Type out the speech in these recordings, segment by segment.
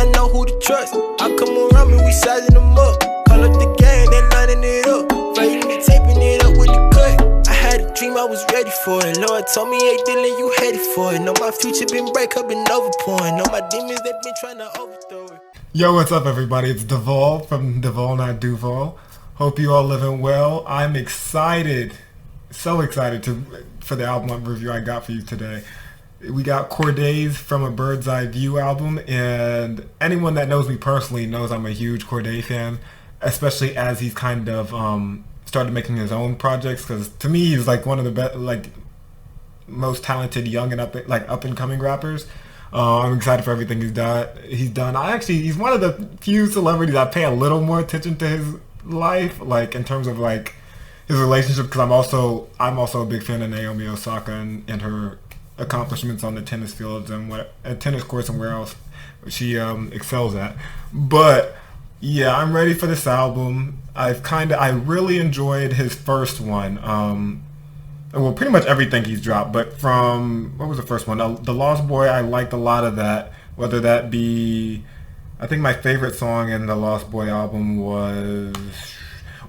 I know who to trust. I come around me, we sizing them up. Call up the gang, they lining it up. Fading it, taping it up with the cut. I had a dream, I was ready for it. Lord told me, hey Dyllyn, you headed for it. Know my future been break up and overpouring. Know my demons, they been trying to overthrow it. Yo, what's up everybody? It's Duval from Duval Not Duval. Hope you all living well. I'm excited, so excited for the album review I got for you today. We got Cordae's From a Bird's Eye View album, and anyone that knows me personally knows I'm a huge Cordae fan, especially as he's kind of started making his own projects, because to me he's like one of the best, like most talented young and up and coming rappers. I'm excited for everything he's done. He's one of the few celebrities I pay a little more attention to his life, like in terms of like his relationship, because I'm also a big fan of Naomi Osaka and her accomplishments on the tennis fields and tennis courts and where else she excels at. But yeah, I'm ready for this album. I really enjoyed his first one. Well, pretty much everything he's dropped, but from, what was the first one? The Lost Boy, I liked a lot of that, whether that be, I think my favorite song in the Lost Boy album was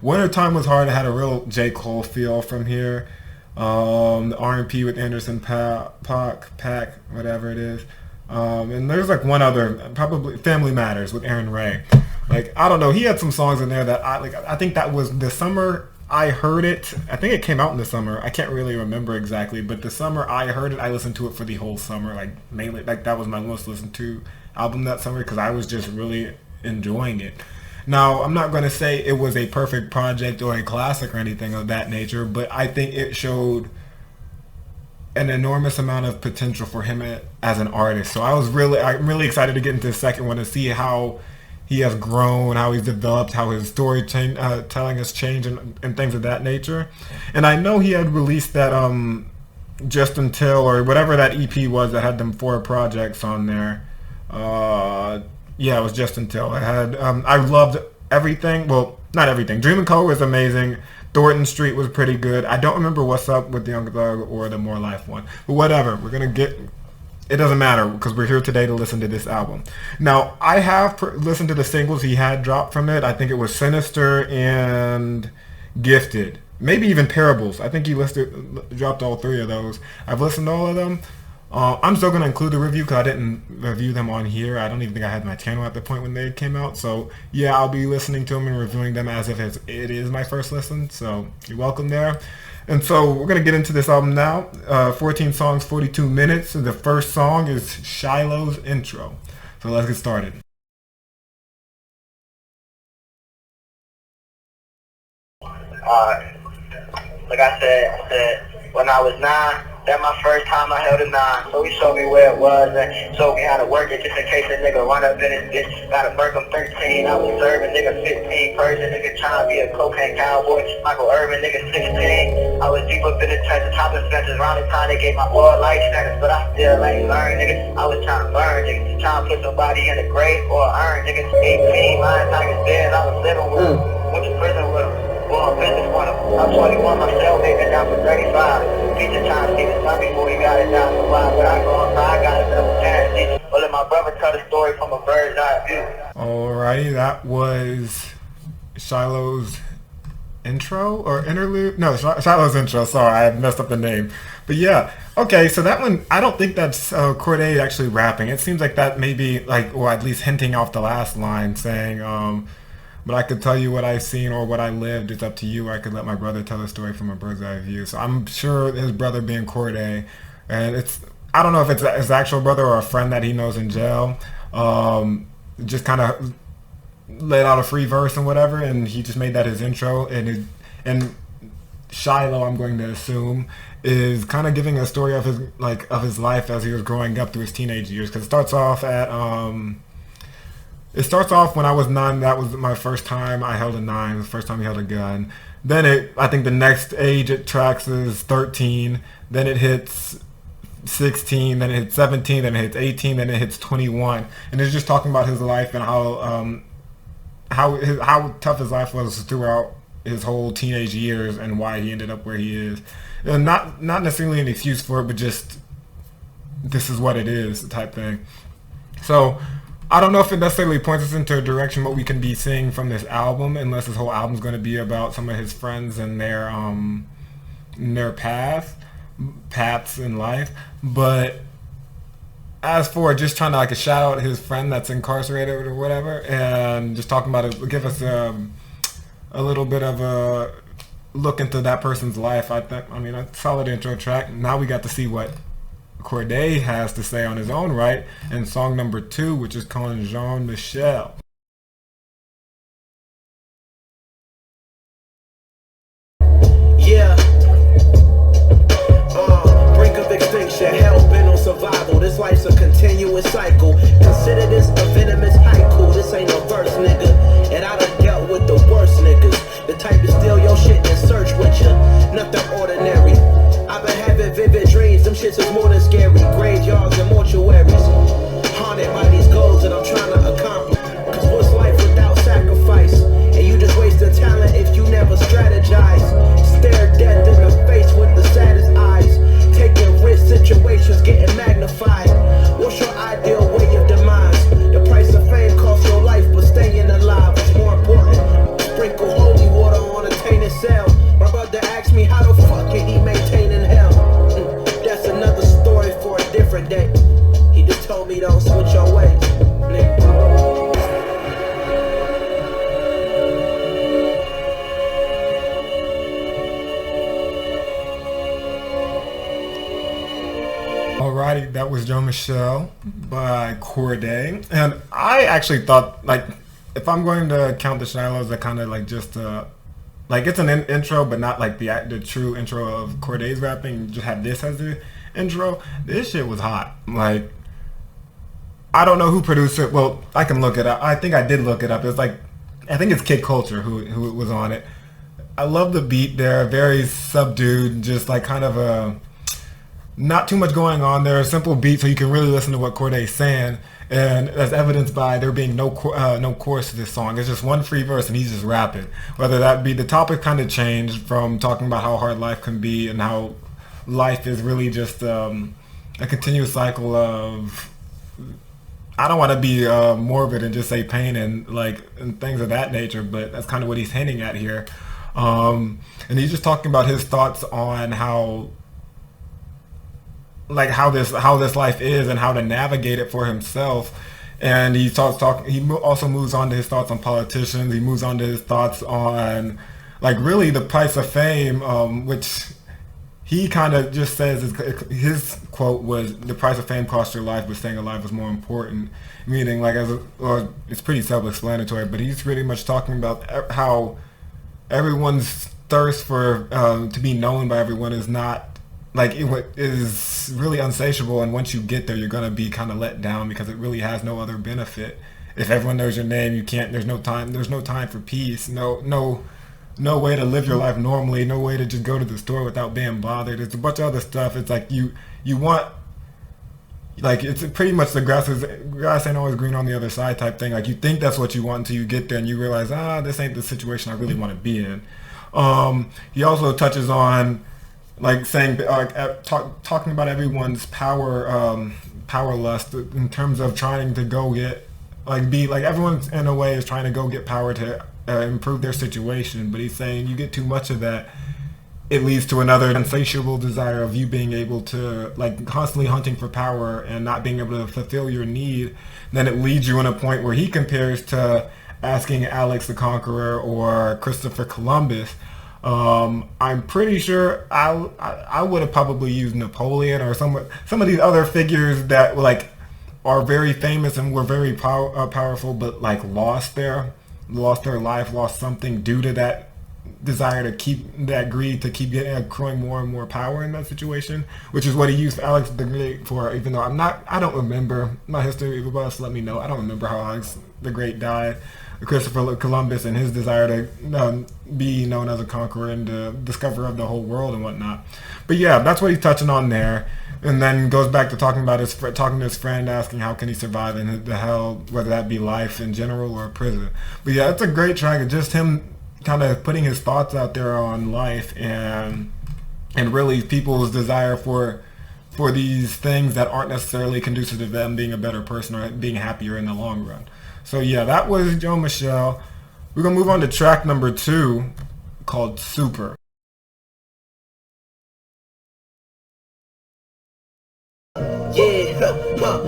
Wintertime Was Hard. It had a real J. Cole feel from here. The R&P with Anderson Paak, whatever it is. And there's like one other, probably Family Matters with Aaron Ray. Like, I don't know, he had some songs in there that I think that was the summer I heard it. I think it came out in the summer. I can't really remember exactly, but the summer I heard it, I listened to it for the whole summer. Like mainly, like that was my most listened to album that summer because I was just really enjoying it. Now, I'm not going to say it was a perfect project or a classic or anything of that nature, but I think it showed an enormous amount of potential for him as an artist. So I'm really excited to get into the second one to see how he has grown, how he's developed, how his storytelling has changed, and things of that nature. And I know he had released that Just Until, or whatever that EP was that had them 4 projects on there. Yeah, it was Just Until. I loved everything. Well, not everything. Dream in Color was amazing. Thornton Street was pretty good. I don't remember What's Up with the Young Thug or the More Life one. But whatever. It doesn't matter because we're here today to listen to this album. Now, I have listened to the singles he had dropped from it. I think it was Sinister and Gifted. Maybe even Parables. I think he dropped all 3 of those. I've listened to all of them. I'm still going to include the review because I didn't review them on here. I don't even think I had my channel at the point when they came out. So, yeah, I'll be listening to them and reviewing them as if it is my first listen. So, you're welcome there. And so we're going to get into this album now. 14 songs, 42 minutes. And the first song is Shiloh's Intro. So let's get started. Like I said when I was 9, that my first time I held a 9. So he showed me where it was and showed me how to work it just in case a nigga run up in his bitch. Gotta work him 13. I was serving nigga 15. Persian nigga trying to be a cocaine cowboy. Michael Irvin nigga 16. I was deep up in the trenches, hopping fences around the time they gave my boy life sentence. But I still ain't learned, nigga. I was trying to learn, nigga. Trying to put somebody in the grave or urn, nigga. 18, my niggas dead. I was living with him. Went to prison with him. Going business with him. I'm 21 myself, nigga, down for 35. He just trying to see the sun before he got it down to 5. But I go on, I got another chance. Well, let my brother tell the story from a bird's eye view. Alrighty, that was Shiloh's intro or interlude? No, Shiloh's intro. Sorry, I messed up the name. But yeah, okay, so that one, I don't think that's Cordae actually rapping. It seems like that may be like, or at least hinting off the last line saying, but I could tell you what I've seen or what I lived. It's up to you. I could let my brother tell the story from a bird's eye view. So I'm sure his brother being Cordae, and I don't know if it's his actual brother or a friend that he knows in jail, just kind of let out a free verse and whatever, and he just made that his intro. And Shiloh, I'm going to assume, is kind of giving a story of his life as he was growing up through his teenage years. Because it starts off when I was 9. That was my first time I held a 9. The first time he held a gun. Then I think the next age it tracks is 13. Then it hits 16. Then it hits 17. Then it hits 18. Then it hits 21. And it's just talking about his life and how tough his life was throughout his whole teenage years and why he ended up where he is. And not necessarily an excuse for it, but just this is what it is type thing. So I don't know if it necessarily points us into a direction what we can be seeing from this album, unless this whole album's going to be about some of his friends and their paths in life. But as for just trying to like a shout out his friend that's incarcerated or whatever, and just talking about it, give us a little bit of a look into that person's life. I mean, a solid intro track. Now we got to see what Cordae has to say on his own right in song number 2, which is called Jean Michel. Yeah. Brink of extinction, hell bent on survival. This life's a continuous cycle. Consider this a venomous haiku. This ain't a verse, nigga. And I done dealt with the worst niggas. The type to steal your shit and search with you. Nothing ordinary. I've been having vivid dreams. Them shits is more than scary. Graveyards and mortuaries. Haunted by these goals that I'm trying to accomplish. Cause what's life without sacrifice? And you just wasting talent if you never strategize. Stare death in the face with the saddest eyes. Taking risk situations getting magnified. What's your ideal way of demise? The price of fame costs your life, but staying alive is more important. Sprinkle holy water on a tainted cell. My brother asked me how the fuck can he maintain in hell? That's another story for a different day. He just told me don't switch your ways, nigga. Alrighty, that was Jean Michel by Cordae, and I actually thought, like, if I'm going to count the Shilohs, that kind of like just like it's an intro, but not like the true intro of Cordae's rapping. Just have this as the intro. This shit was hot. Like, I don't know who produced it. Well, I can look it up. I think I did look it up. It's like, I think it's Kid Culture who was on it. I love the beat there. Very subdued, just like kind of a not too much going on there. A simple beat, so you can really listen to what Cordae's saying, and as evidenced by there being no chorus to this song. It's just one free verse, and he's just rapping. Whether that be the topic kind of changed from talking about how hard life can be and how life is really just a continuous cycle of. I don't want to be morbid and just say pain and things of that nature, but that's kind of what he's hinting at here. And he's just talking about his thoughts on how this life is and how to navigate it for himself. And he also moves on to his thoughts on politicians. He moves on to his thoughts on like really the price of fame, which he kind of just says his quote was, "The price of fame costs your life, but staying alive is more important." Meaning, like, it's pretty self-explanatory, but he's pretty much talking about how everyone's thirst for to be known by everyone is not is really insatiable, and once you get there, you're gonna be kind of let down because it really has no other benefit. If everyone knows your name, you can't. There's no time. There's no time for peace. No way to live your life normally. No way to just go to the store without being bothered. There's a bunch of other stuff. It's like you want. Like, it's pretty much the grass ain't always green on the other side type thing. Like, you think that's what you want until you get there and you realize, this ain't the situation I really want to be in. He also touches on, like, saying, talking about everyone's power lust in terms of trying to go get, everyone in a way is trying to go get power to improve their situation. But he's saying you get too much of that, it leads to another insatiable desire of you being able to, constantly hunting for power and not being able to fulfill your need. Then it leads you in a point where he compares to asking Alex the Conqueror or Christopher Columbus. I'm pretty sure I would have probably used Napoleon or some of these other figures that are very famous and were very powerful, but lost their life, lost something due to that desire to keep that greed, to keep accruing more and more power in that situation, which is what he used Alex the Great for. Even though I don't remember my history. If anybody else let me know, I don't remember how Alex the Great died. Christopher Columbus and his desire to be known as a conqueror and the discoverer of the whole world and whatnot. But yeah, that's what he's touching on there. And then goes back to talking to his friend, asking how can he survive in the hell, whether that be life in general or prison. But yeah, it's a great track. Just him kind of putting his thoughts out there on life and really people's desire for for these things that aren't necessarily conducive to them being a better person or being happier in the long run. So yeah, that was Joe Michelle. We're going to move on to track number 2 called Super.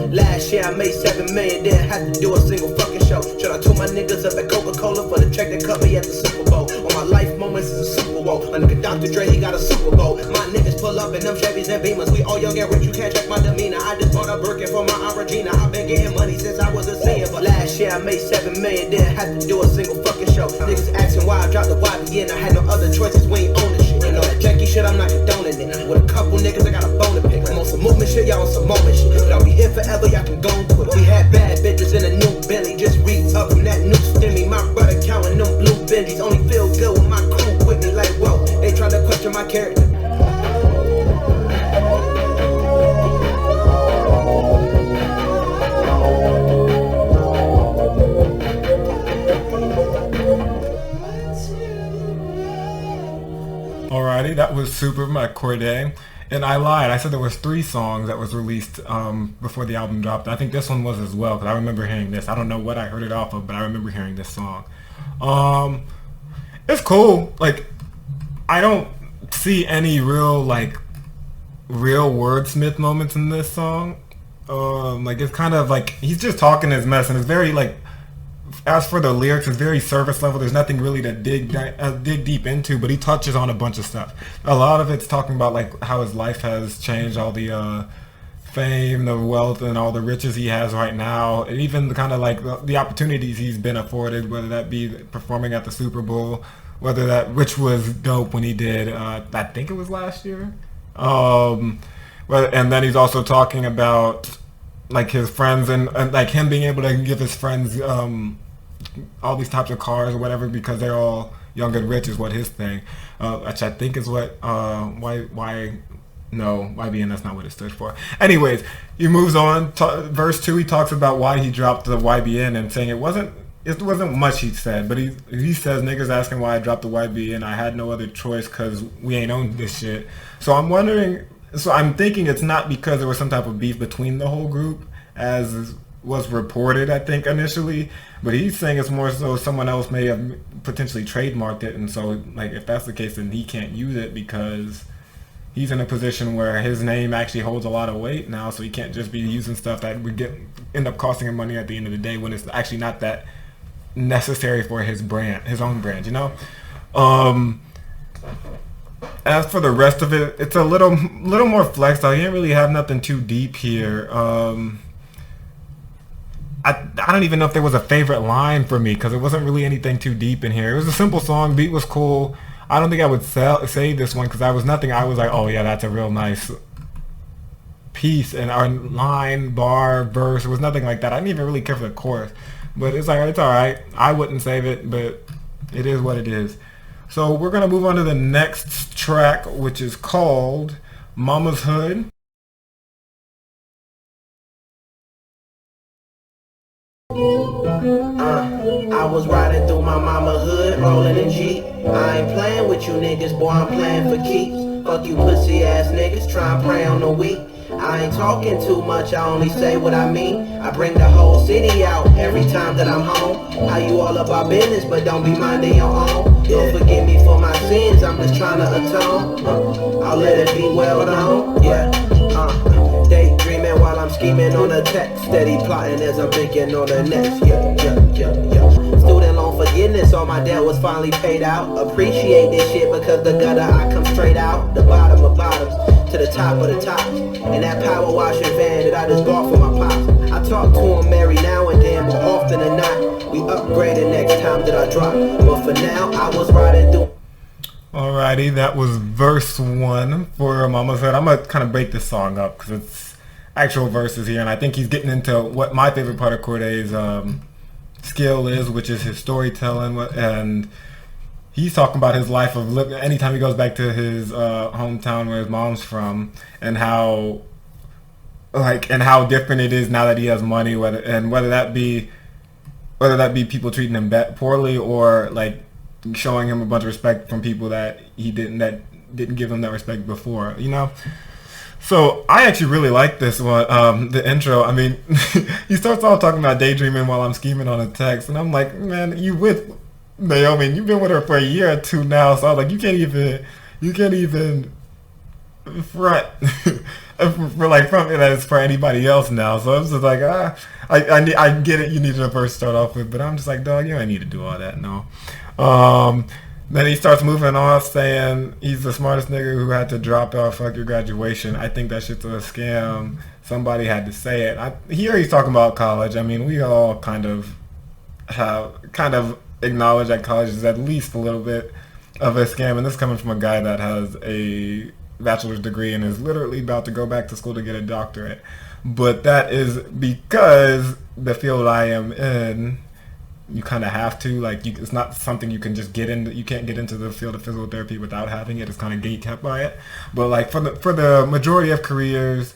Last year I made 7 million, didn't have to do a single fucking show. Shout out to my niggas up at Coca-Cola for the check that cut me at the Super Bowl. On my life moments is a Super Bowl. My nigga Dr. Dre, he got a Super Bowl. My niggas pull up in them Chevys and Beamers. We all young and rich, you can't check my demeanor. I just bought a Birkin for my Aunt Regina. I've been getting money since I was a senior. But last year I made 7 million, didn't have to do a single fucking show. Niggas asking why I dropped the YBN, I had no other choices, we ain't own the shit. You know that janky shit, I'm not condoning it. With a couple niggas, I got a bone to pick. I'm on some movement shit, y'all on some moment shit. But I'll be here forever, y'all can go and quit. We had bad bitches in a new Bentley, just read up from that new stimmy. My brother counting them blue Benjis, only feel good with my crew with me. Like whoa, they try to question my character. Alrighty, that was Super by Cordae. And I lied. I said there was 3 songs that was released before the album dropped. I think this one was as well, because I remember hearing this. I don't know what I heard it off of, but I remember hearing this song. It's cool. Like, I don't see any real wordsmith moments in this song. Like, it's kind of like he's just talking his mess, and it's very like, as for the lyrics, it's very surface level. There's nothing really to dig deep into, but he touches on a bunch of stuff. A lot of it's talking about like how his life has changed, all the fame, the wealth, and all the riches he has right now, and even the kind of like the opportunities he's been afforded, whether that be performing at the Super Bowl, which was dope when he did. I think it was last year. And then he's also talking about like his friends and like him being able to give his friends all these types of cars or whatever because they're all young and rich is what his thing, which I think is what YBN, that's not what it stood for. Anyways, he moves on. Verse 2, he talks about why he dropped the YBN and saying it wasn't much he said, but he says niggas asking why I dropped the YBN, I had no other choice because we ain't owned this shit. So I'm thinking it's not because there was some type of beef between the whole group as was reported, I think, initially, but he's saying it's more so someone else may have potentially trademarked it, and so like if that's the case, then he can't use it because he's in a position where his name actually holds a lot of weight now, so he can't just be using stuff that would end up costing him money at the end of the day when it's actually not that necessary for his own brand, you know? As for the rest of it, it's a little more flexed out. He didn't really have nothing too deep here. I don't even know if there was a favorite line for me because it wasn't really anything too deep in here. It was a simple song. Beat was cool. I don't think I would say this one because I was like, oh yeah, that's a real nice piece. And our line, bar, verse, it was nothing like that. I didn't even really care for the chorus. But it's all right. I wouldn't save it, but it is what it is. So we're going to move on to the next track, which is called Mama's Hood. I was riding through my mama hood, rolling a Jeep. I ain't playing with you niggas, boy, I'm playing for keeps. Fuck you pussy ass niggas, try and prey on the weak. I ain't talking too much, I only say what I mean. I bring the whole city out every time that I'm home. How you all about business, but don't be minding your own. Don't forgive me for my sins, I'm just trying to atone. I'll let it be well known, yeah. Daydreaming while I'm scheming on the text. Steady plotting as I'm thinking on the next, yeah. Student loan forgiveness, all my debt was finally paid out. Appreciate this shit because the gutter I come straight out. The bottom of bottoms to the top of the tops. And that power washing van that I just bought for my pops. I talk to him every now and then, but often than not, we upgrade the next time that I drop. But for now, I was riding through. Alrighty, that was verse 1 for Mama's Hood. I'm going to kind of break this song up because it's actual verses here, and I think he's getting into what my favorite part of Cordae's skill is, which is his storytelling, and he's talking about his life of anytime he goes back to his hometown where his mom's from, and how different it is now that he has money, whether that be people treating him poorly or like showing him a bunch of respect from people that didn't give him that respect before, you know. So I actually really like this one, the intro. I mean, he starts off talking about daydreaming while I'm scheming on a text, and I'm like, man, you with Naomi, and you've been with her for a year or two now, so I was like, you can't even front for like front that it's for anybody else now. So I'm just like, I get it. You needed a verse to start off with, but I'm just like, dog, you don't need to do all that, no. Then he starts moving off saying he's the smartest nigga who had to drop out, fuck your graduation. I think that shit's a scam. Somebody had to say it. Here he's talking about college. I mean, we all kind of acknowledge that college is at least a little bit of a scam. And this is coming from a guy that has a bachelor's degree and is literally about to go back to school to get a doctorate. But that is because the field I am in, you kind of have to, like, it's not something you can just get into. You can't get into the field of physical therapy without having it. It's kind of gatekept by it. But like for the majority of careers,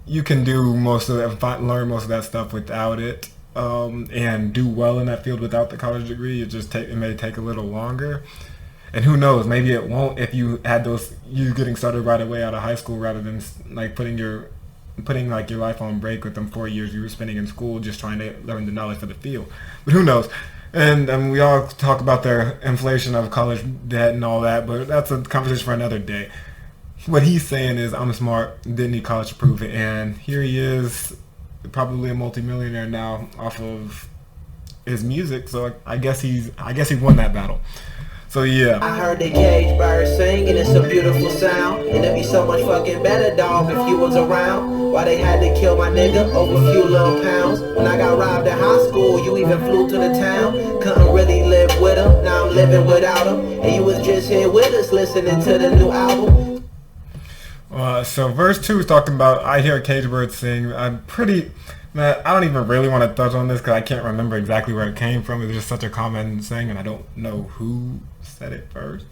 you can do most of that, learn most of that stuff without it, and do well in that field without the college degree. It may take a little longer, and who knows, maybe it won't if you had you getting started right away out of high school rather than like putting like your life on break with them 4 years you were spending in school just trying to learn the knowledge for the field. But who knows? And we all talk about the inflation of college debt and all that, but that's a conversation for another day. What he's saying is, I'm smart, didn't need college to prove it, and here he is, probably a multimillionaire now off of his music. So I guess he won that battle. So yeah. I heard the cage birds sing and it's a beautiful sound. And it'd be so much fucking better, dog, if you was around. Why they had to kill my nigga over a few little pounds. When I got robbed at high school, you even flew to the town. Couldn't really live with him, now I'm living without him. And you was just here with us listening to the new album. So verse 2 is talking about, I hear a cage bird sing. Man, I don't even really want to touch on this because I can't remember exactly where it came from. It's just such a common saying, and I don't know who said it first.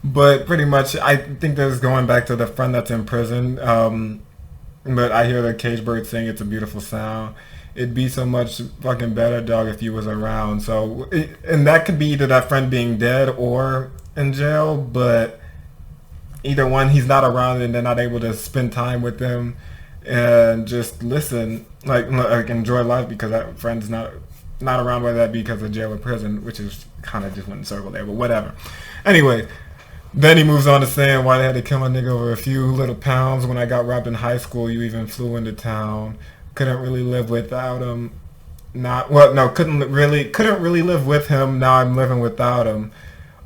But pretty much, I think this is going back to the friend that's in prison. But I hear the cage bird sing, it's a beautiful sound. It'd be so much fucking better, dog, if you was around. So, and that could be either that friend being dead or in jail, but either one, he's not around and they're not able to spend time with them and just listen, like enjoy life because that friend's not around, whether that be because of jail or prison, which is kind of just went in circle there, but whatever. Anyway, then he moves on to saying, why they had to kill my nigga over a few little pounds. When I got robbed in high school, you even flew into town. Couldn't really live without him. Couldn't really live with him. Now I'm living without him.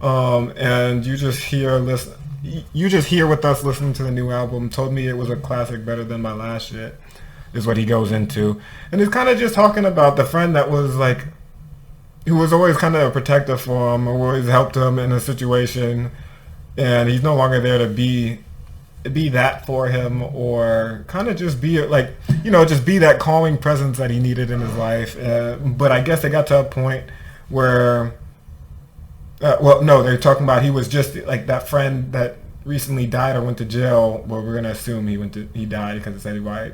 And you just hear with us listening to the new album. Told me it was a classic, better than my last shit, is what he goes into. And he's kind of just talking about the friend that was like, who was always kind of a protector for him, or always helped him in a situation, and he's no longer there to be that for him, or kind of just be like, just be that calming presence that he needed in his life. But I guess they got to a point where they're talking about he was just like that friend that recently died or went to jail. Well, we're gonna assume he died because it said why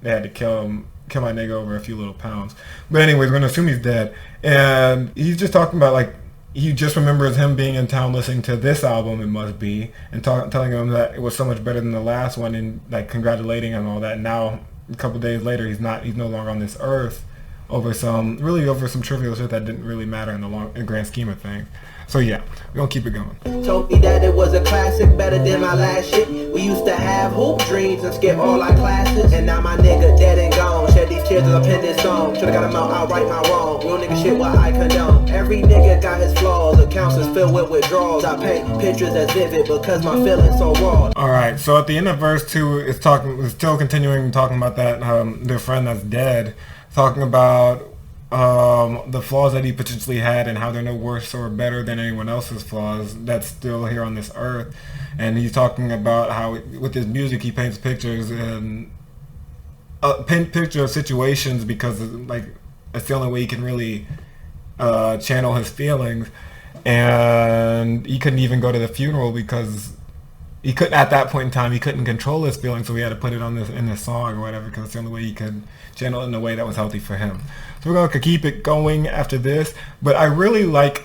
they had to kill my nigga over a few little pounds. But anyways, we're gonna assume he's dead, and he's just talking about like he just remembers him being in town listening to this album, it must be, and telling him that it was so much better than the last one, and like congratulating him and all that. And now a couple days later, he's no longer on this earth over some trivial shit that didn't really matter in the grand scheme of things. So yeah, we're gonna keep it going. Told me that it was a classic, better than my last shit. We used to have hoop dreams and skip all our classes. And now my nigga dead and gone. Shed these tears as I pen this song. Should've got him out, I'll right my wrong. Real nigga shit what I condone. Every nigga got his flaws. Accounts is filled with withdrawals. I paint pictures as vivid because my feelings so raw. Alright, so at the end of verse 2, it's still continuing talking about that, their friend that's dead. Talking about the flaws that he potentially had and how they're no worse or better than anyone else's flaws that's still here on this earth. And he's talking about how with his music he paints pictures and paint picture of situations because like it's the only way he can really channel his feelings. And he couldn't even go to the funeral because he couldn't, at that point in time, he couldn't control his feelings, so he had to put it in this song or whatever, because it's the only way he could channel it in a way that was healthy for him. So we're going to keep it going after this, but I really like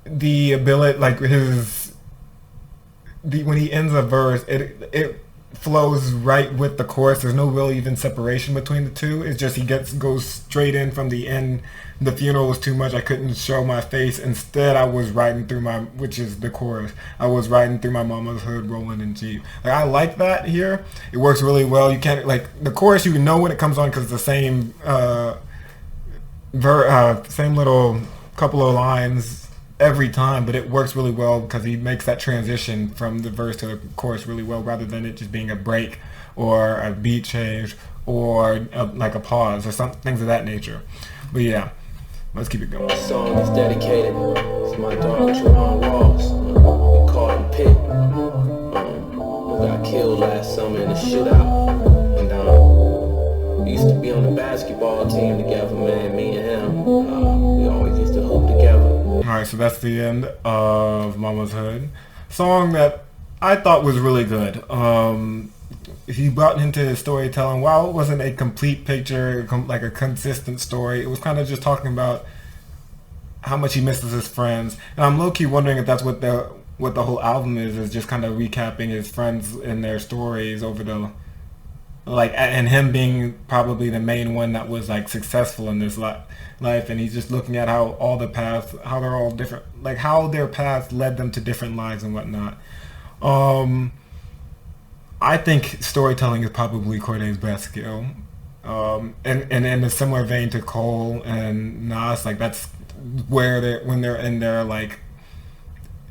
the ability, like when he ends a verse, flows right with the chorus. There's no real even separation between the two. It's just he goes straight in from the end. The funeral was too much. I couldn't show my face. Instead, I was riding through my, which is the chorus. I was riding through my mama's hood, rolling in Jeep. Like, I like that here. It works really well. You can't, like, the chorus, you know when it comes on because it's the same, same little couple of lines every time, but it works really well because he makes that transition from the verse to the chorus really well, rather than it just being a break or a beat change or like a pause or some things of that nature. But yeah, let's keep it going. This song is dedicated to my dog Trayvon Ross. We called him Pit. Who got killed last summer in a shootout. And we used to be on the basketball team together, man. Me and him. We always used to hoop together. Alright, so that's the end of Mama's Hood. Song that I thought was really good. He brought into his storytelling. While it wasn't a complete picture, like a consistent story, it was kind of just talking about how much he misses his friends. And I'm low-key wondering if that's what the whole album is just kind of recapping his friends and their stories over the, like, and him being probably the main one that was like successful in this life, and he's just looking at how all the paths, how they're all different, like how their paths led them to different lives and whatnot. I think storytelling is probably Cordae's best skill. And in a similar vein to Cole and Nas, like that's where when they're in their like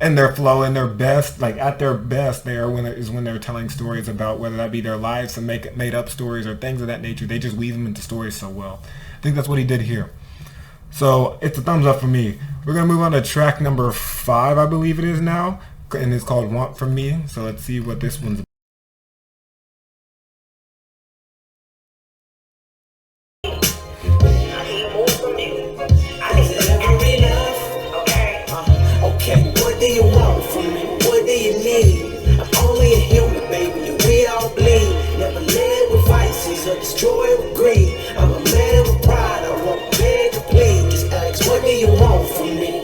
in their flow, in their best, like at their best, when they're telling stories about whether that be their lives and made up stories or things of that nature. They just weave them into stories so well. I think that's what he did here. So it's a thumbs up for me. We're gonna move on to track number 5, I believe it is now, and it's called "Want From Me." So let's see what this one's about. Destroy with greed. I'm a man with pride. I won't beg to plead. Just ask, what do you want from me?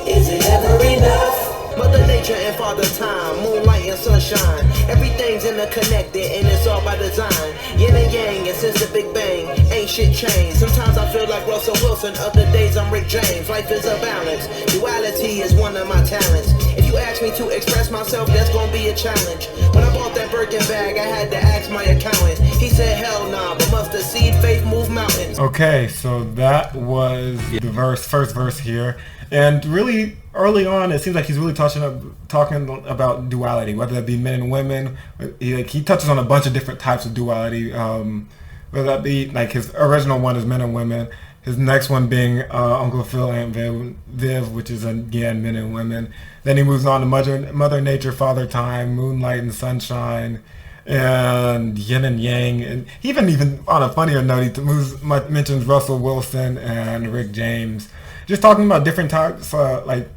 Is it ever enough? Mother Nature and Father Time, moonlight and sunshine. Everything's interconnected and it's all by design. Yin and yang, and since the Big Bang, ain't shit changed. Sometimes I feel like Russell Wilson, other days I'm Rick James. Life is a balance. Duality is one of my talents. If you ask me to express myself, that's gonna be a challenge. When I bought that Birkin bag, I had to ask my accountant. He said, hell nah, but must the seed faith move mountains? Okay, so that was the first verse here. And really, early on, it seems like he's really talking about duality, whether that be men and women. He touches on a bunch of different types of duality, whether that be, like, his original one is men and women. His next one being Uncle Phil, Aunt Viv, which is, again, men and women. Then he moves on to Mother Nature, Father Time, Moonlight and Sunshine, and Yin and Yang. And even on a funnier note, he mentions Russell Wilson and Rick James. Just talking about different types, like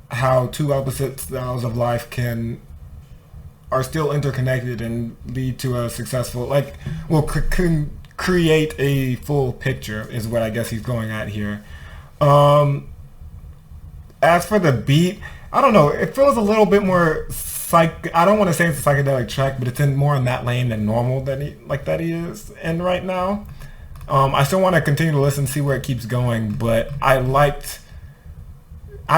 how two opposite styles of life are still interconnected and lead to a successful, like, can create a full picture is what I guess he's going at here. As for the beat, I don't know, it feels a little bit more I don't want to say it's a psychedelic track, but it's more in that lane than normal that he is in right now. I still want to continue to listen, see where it keeps going, but I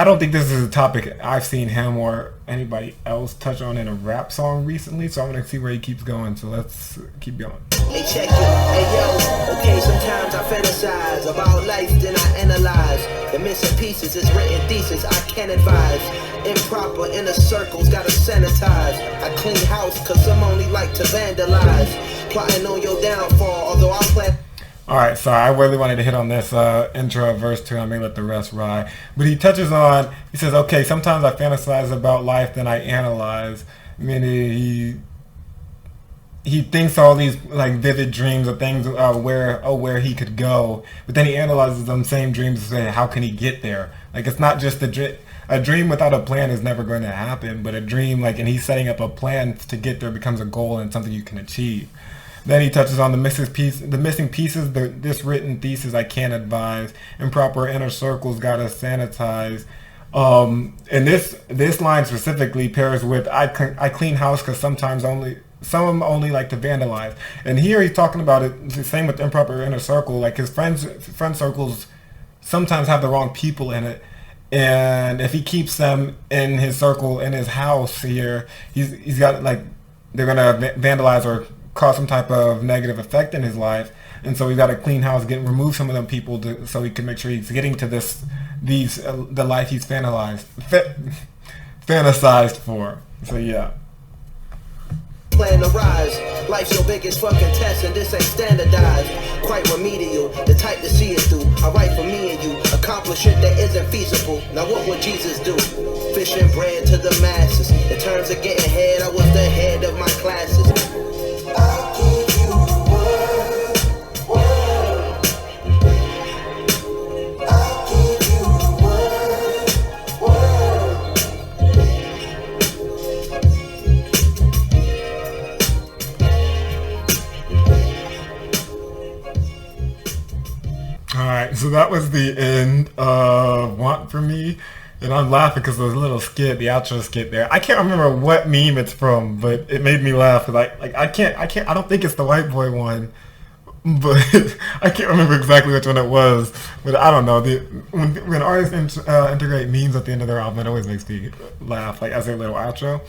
don't think this is a topic I've seen him or anybody else touch on in a rap song recently, so I'm going to see where he keeps going, so let's keep going. Hey, check it. Hey, yo. Okay, sometimes I fantasize about life, then I analyze. The missing pieces is written thesis, I can't advise. Improper inner circles, gotta sanitize. I clean house, cause some only like to vandalize. Plotting on your downfall, although I plan... Alright, so I really wanted to hit on this intro of verse 2. I may let the rest ride. But he says, okay, sometimes I fantasize about life, then I analyze. Meaning he thinks all these like vivid dreams of things where he could go, but then he analyzes them same dreams and say, how can he get there? Like, it's not just a dream without a plan is never going to happen, but a dream, like, and he's setting up a plan to get there becomes a goal and something you can achieve. Then he touches on the missing pieces, this written thesis I can't advise, improper inner circles gotta sanitize. And this line specifically pairs with I clean house because sometimes some only like to vandalize. And here he's talking about it the same with improper inner circle. Like his friend circles sometimes have the wrong people in it. And if he keeps them in his circle, in his house here, he's got like, they're going to vandalize or cause some type of negative effect in his life. And so he's got to clean house, remove some of them people so he can make sure he's getting to the life he's fantasized for. So yeah. Plan to rise. Life's your biggest fucking test, and this ain't standardized. Quite remedial, the type to see it through. I write for me and you, accomplish shit that isn't feasible. Now what would Jesus do? Fishing bread to the masses. In terms of getting head, I was the head of my classes. Alright, so that was the end of Want For Me. And I'm laughing because there was a little skit, the outro skit there. I can't remember what meme it's from, but it made me laugh. I don't think it's the white boy one, but I can't remember exactly which one it was. But I don't know. When artists integrate memes at the end of their album, it always makes me laugh, like as their little outro.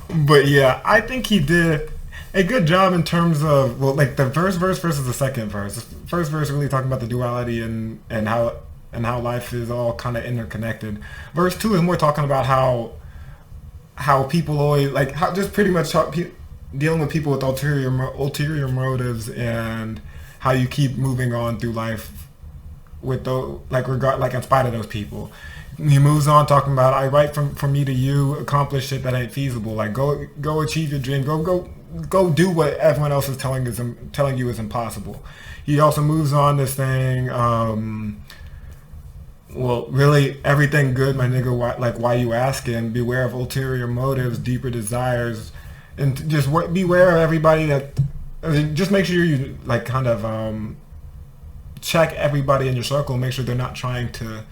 But yeah, I think he did a good job in terms of, well, like the first verse versus the second verse. The first verse really talking about the duality and how life is all kind of interconnected. Verse 2 is more talking about how people always like how just pretty much dealing with people with ulterior motives and how you keep moving on through life with those like in spite of those people. He moves on talking about I write from me to you, accomplish shit that ain't feasible. Like go achieve your dream. Go do what everyone else is telling you is impossible. He also moves on to saying, well, really everything good, my nigga. Why you asking? Beware of ulterior motives, deeper desires, and just beware of everybody that. Just make sure you like kind of check everybody in your circle. Make sure they're not trying to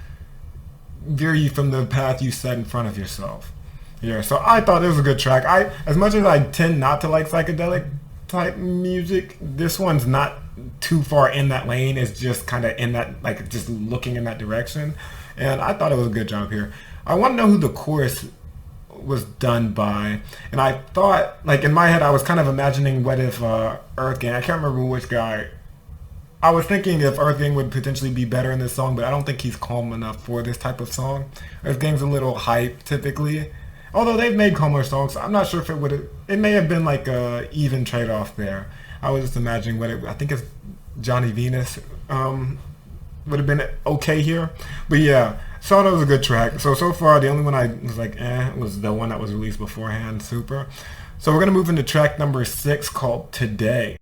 veer you from the path you set in front of yourself. Yeah, so I thought it was a good track. As much as I tend not to like psychedelic type music, this one's not too far in that lane. It's just kind of in that, like, just looking in that direction. And I thought it was a good job here. I want to know who the chorus was done by. And I thought, like, in my head, I was kind of imagining what if Earth Gang, I can't remember which guy. I was thinking if Earth Gang would potentially be better in this song, but I don't think he's calm enough for this type of song. Earth Gang's a little hype, typically. Although they've made calmer songs, I'm not sure if it may have been like a even trade-off there. I was just imagining I think it's Johnny Venus would have been okay here. But yeah, so that was a good track. So far, the only one I was like, was the one that was released beforehand, Super. So we're going to move into track number 6 called Today.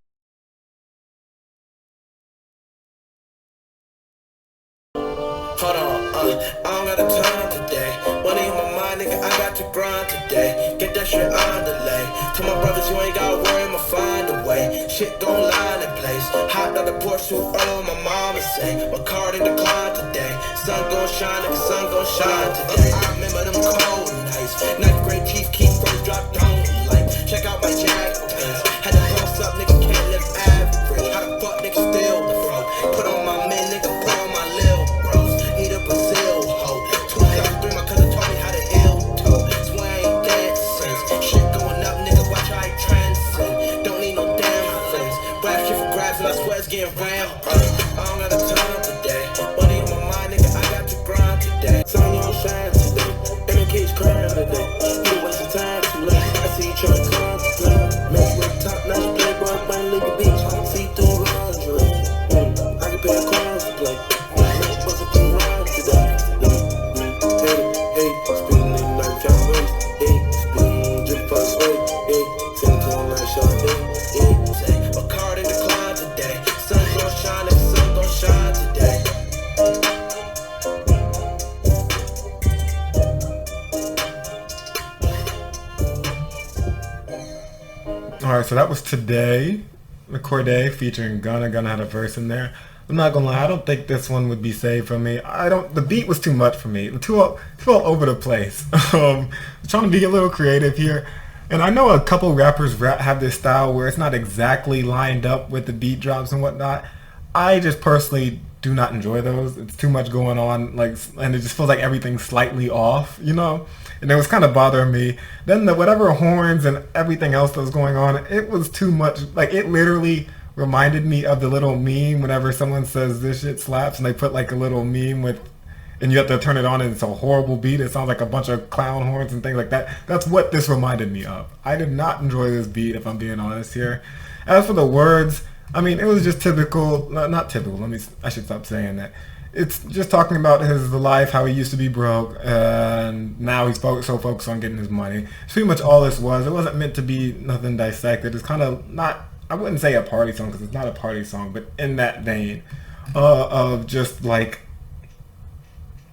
Hold on, I don't got a time today. Money in my mind, nigga, I got to grind today. Get that shit on delay. Tell my brothers you ain't gotta worry, I'ma find a way. Shit gon' line in place. Hopped out the Porsche too early, my mama say. My card in decline today. Sun gon' shine, nigga, sun gon' shine today. I remember them cold nights. 9th grade chief keep first drop down like. Check out my jacket pants. Had to bust up, nigga, can't live average. How the fuck nigga still broke? Put on my men, nigga, put on my lil bros. Eat a Brazil hoe. 2003, my cousin taught me how to ill toe. Swear I ain't dead since. Shit going up, nigga, watch how I transcend. Don't need no damn friends. Rap shit for grabs and I swear it's getting ramped. I don't got a time today. Money on my mind, nigga, I got to grind today. Sun gon' shine today. MK's crying today. You waste your time too late. I see you tryna contemplate. Mess with top notch playboy, bang Luka Beach. See through lingerie. I can pay a coins to play. What's up in rhyme today? Hey, spinning in like John Wayne. Hey, spinning drip for sway. Hey, send to him like Sean Day. Hey, say, a card in decline today. Sun gon' shine, and the sun gon' shine today. Alright, so that was Today, the Cordae featuring Gunna. Gunna had a verse in there. I'm not gonna lie, I don't think this one would be saved for me. The beat was too much for me. Too all over the place. Trying to be a little creative here. And I know a couple rappers have this style where it's not exactly lined up with the beat drops and whatnot. I just personally do not enjoy those. It's too much going on, and it just feels like everything's slightly off, And it was kind of bothering me. Then whatever horns and everything else that was going on, it was too much. Like, it literally reminded me of the little meme whenever someone says this shit slaps, and they put like a little meme and you have to turn it on and it's a horrible beat. It sounds like a bunch of clown horns and things like that. That's what this reminded me of. I did not enjoy this beat, if I'm being honest here. As for the words, I mean, it was just typical, not typical, I should stop saying that. It's just talking about the life, how he used to be broke, and now he's so focused on getting his money. It's pretty much all this was. It wasn't meant to be nothing dissected. It's kind of not, I wouldn't say a party song because it's not a party song, but in that vein of just like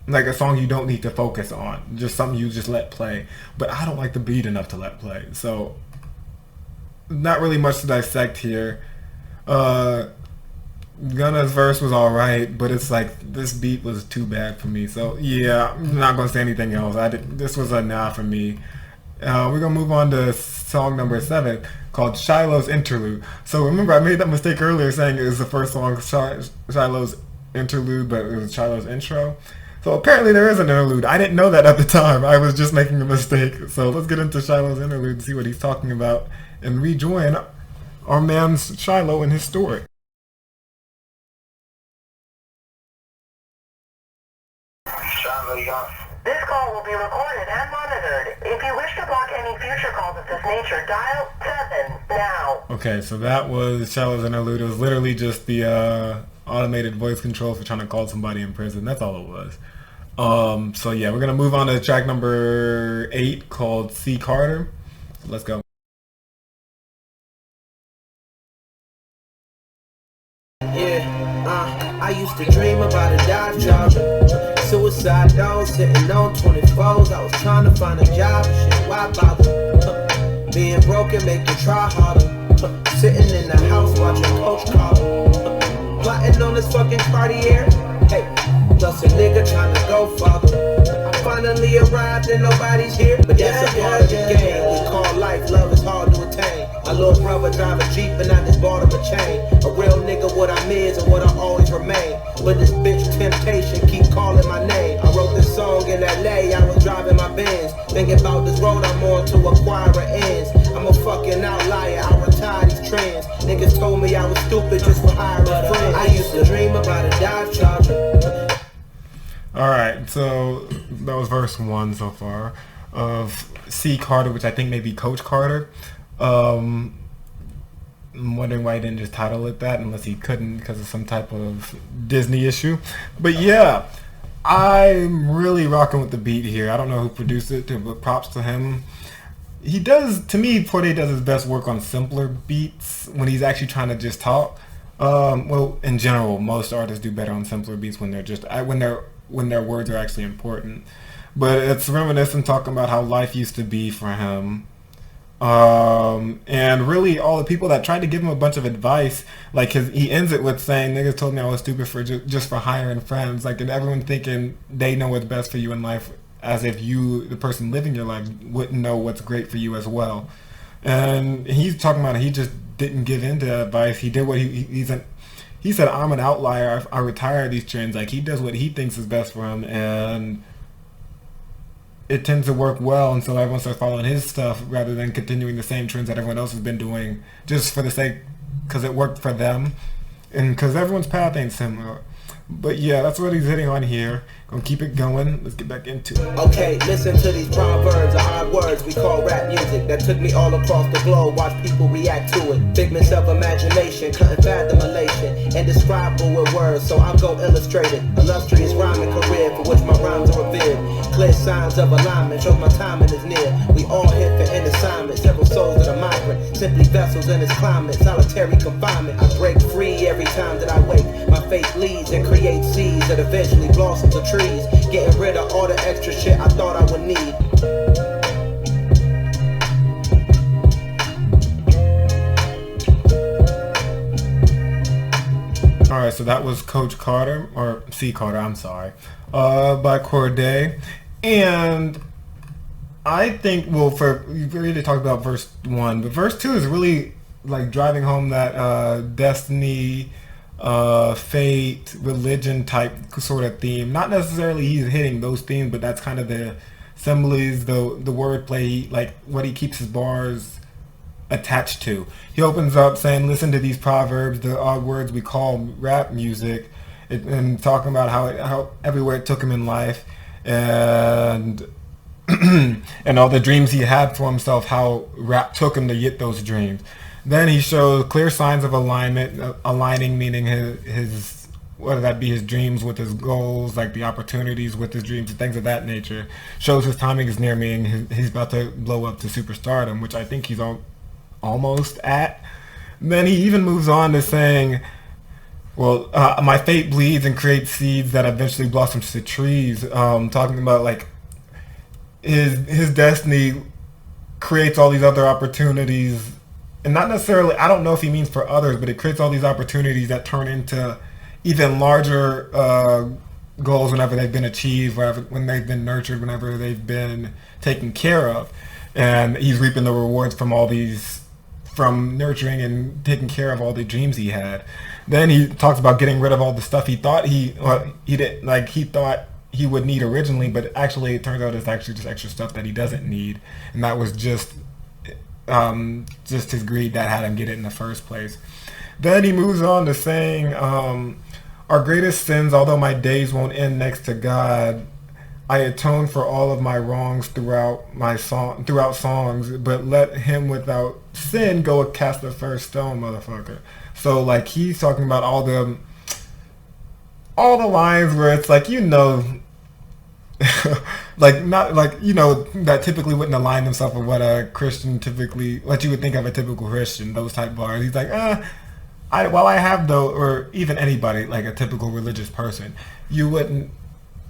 a song you don't need to focus on, just something you just let play. But I don't like the beat enough to let play, so not really much to dissect here. Gunna's verse was alright, but it's like this beat was too bad for me. So yeah, I'm not gonna say anything else. This was a nah for me. We're gonna move on to song number 7 called Shiloh's Interlude. So remember, I made that mistake earlier saying it was the first song Shiloh's Interlude, but it was Shiloh's intro. So apparently there is an interlude. I didn't know that at the time. I was just making a mistake. So let's get into Shiloh's interlude and see what he's talking about and rejoin our man Shiloh and his story. This call will be recorded and monitored. If you wish to block any future calls of this nature, dial 7 now. Okay, so that was Shiloh's interlude. It was literally just the automated voice control for trying to call somebody in prison. That's all it was. So yeah, we're gonna move on to track number 8 called C. Carter. So let's go. Yeah, I used to dream about a dive charger. Suicide dogs sitting on 24s. I was trying to find a job and shit, why bother? Being broken make you try harder. Sitting in the house watching Coach Carter. Plotting on this fucking Cartier. Hey, plus a nigga trying to go farther. I finally arrived and nobody's here, but that's a part of the game. We call life, love is hard to attain. My little brother drive a Jeep and I just bought him a chain. A real nigga, what I'm is and what I always remain. But this bitch temptation keep calling my name. I wrote this song in LA, I was driving my Benz. Thinking about this road I'm on to acquire ends. I'm a fucking outlier, I retire these trends. Niggas told me I was stupid just for hiring friends. I used to dream about a dive charger. Alright, so that was verse 1 so far of C. Carter, which I think may be Coach Carter. I'm wondering why he didn't just title it that, unless he couldn't because of some type of Disney issue. But yeah, I'm really rocking with the beat here. I don't know who produced it, but props to him. He does, to me, Cordae does his best work on simpler beats when he's actually trying to just talk. Well, in general, most artists do better on simpler beats when they're just when their words are actually important. But it's reminiscent, talking about how life used to be for him. And really all the people that tried to give him a bunch of advice, like he ends it with saying, niggas told me I was stupid for just for hiring friends, like, and everyone thinking they know what's best for you in life, as if you, the person living your life, wouldn't know what's great for you as well. And he's talking about he just didn't give in to advice. He did what he said, I'm an outlier, I retire these trends. Like, he does what he thinks is best for him, and it tends to work well, and so everyone starts following his stuff rather than continuing the same trends that everyone else has been doing just for the sake, because it worked for them, and because everyone's path ain't similar. But yeah, that's what he's hitting on here. Gonna keep it going. Let's get back into it. Okay, listen to these proverbs, or odd words we call rap music that took me all across the globe. Watch people react to it. Figments of imagination, couldn't fathom elation, indescribable with words, so I'll go illustrated. Illustrious rhyming career for which my rhymes are revered. Clear signs of alignment, shows my timing is near. We all hit for an assignment, several souls that are migrant, simply vessels in this climate, solitary confinement. I break free every time that I wake. My faith leads and creates seeds that eventually blossom to trees. Getting rid of all the extra shit I thought I would need. Alright, so that was Coach Carter, or C. Carter, I'm sorry, by Cordae. And I think, well, we already talked about verse 1, but verse 2 is really like driving home that destiny, fate, religion type sort of theme. Not necessarily he's hitting those themes, but that's kind of the similes, the wordplay, like what he keeps his bars attached to. He opens up saying, listen to these proverbs, the odd words we call rap music, and talking about how everywhere it took him in life, and and all the dreams he had for himself, how rap took him to get those dreams. Then he shows clear signs of alignment, aligning meaning his whether that be his dreams with his goals, like the opportunities with his dreams and things of that nature. Shows his timing is near me and he's about to blow up to superstardom, which I think he's almost at. Then he even moves on to saying, well, my fate bleeds and creates seeds that eventually blossoms to trees. Talking about like his destiny creates all these other opportunities, and not necessarily, I don't know if he means for others, but it creates all these opportunities that turn into even larger goals whenever they've been achieved, when they've been nurtured, whenever they've been taken care of. And he's reaping the rewards from all these, from nurturing and taking care of all the dreams he had. Then he talks about getting rid of all the stuff he thought he thought he would need originally, but actually it turns out it's actually just extra stuff that he doesn't need, and that was just his greed that had him get it in the first place. Then he moves on to saying, our greatest sins, although my days won't end next to God, I atone for all of my wrongs throughout songs, but let him without sin go cast the first stone, motherfucker. So like he's talking about all the lines where it's like, like not like, that typically wouldn't align themselves with what a Christian typically, what you would think of a typical Christian, those type bars. He's like, while I have though, or even anybody, like a typical religious person, you wouldn't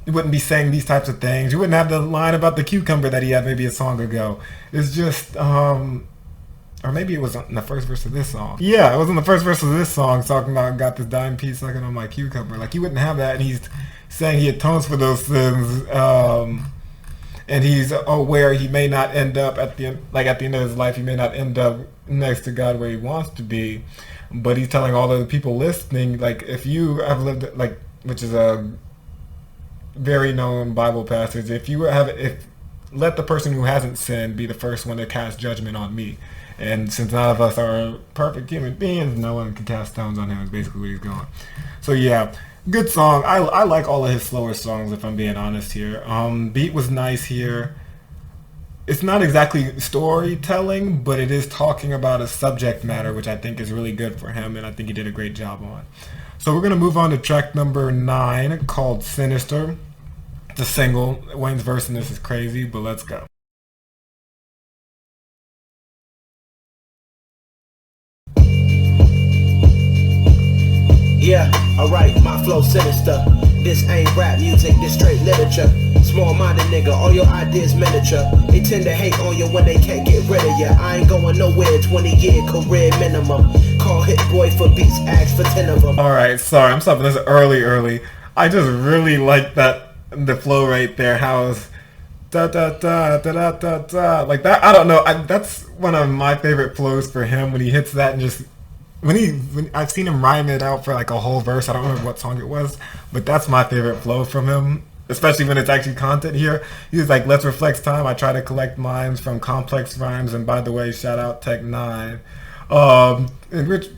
be saying these types of things. You wouldn't have the line about the cucumber that he had maybe a song ago. It's just, or maybe it was in the first verse of this song. Yeah, it was in the first verse of this song, talking about got this dime piece sucking on my cucumber. Like, he wouldn't have that, and he's saying he atones for those sins, and he's aware he may not end up at the end of his life, he may not end up next to God where he wants to be. But he's telling all of the people listening, like, if you have lived, like, which is a very known Bible passage, let the person who hasn't sinned be the first one to cast judgment on me. And since none of us are perfect human beings, no one can cast stones on him, is basically where he's going. So yeah, good song. I like all of his slower songs, if I'm being honest here. Beat was nice here. It's not exactly storytelling, but it is talking about a subject matter, which I think is really good for him, and I think he did a great job on. So we're going to move on to track number 9, called Sinister. It's a single. Wayne's verse in this is crazy, but let's go. Yeah, alright, my flow sinister. This ain't rap music, this straight literature. Small-minded nigga, all your ideas miniature. They tend to hate on you when they can't get rid of you. I ain't going nowhere, 20-year career minimum. Call Hit Boy for beats, ask for 10 of them. Alright, sorry, I'm stopping this early. I just really like the flow right there, how it's da da da da da da da. Like that, I don't know, that's one of my favorite flows for him, when he hits that and just... When I've seen him rhyme it out for like a whole verse. I don't remember what song it was, but that's my favorite flow from him, especially when it's actually content here. He's like, let's reflect time. I try to collect mimes from complex rhymes. And by the way, shout out Tech 9. And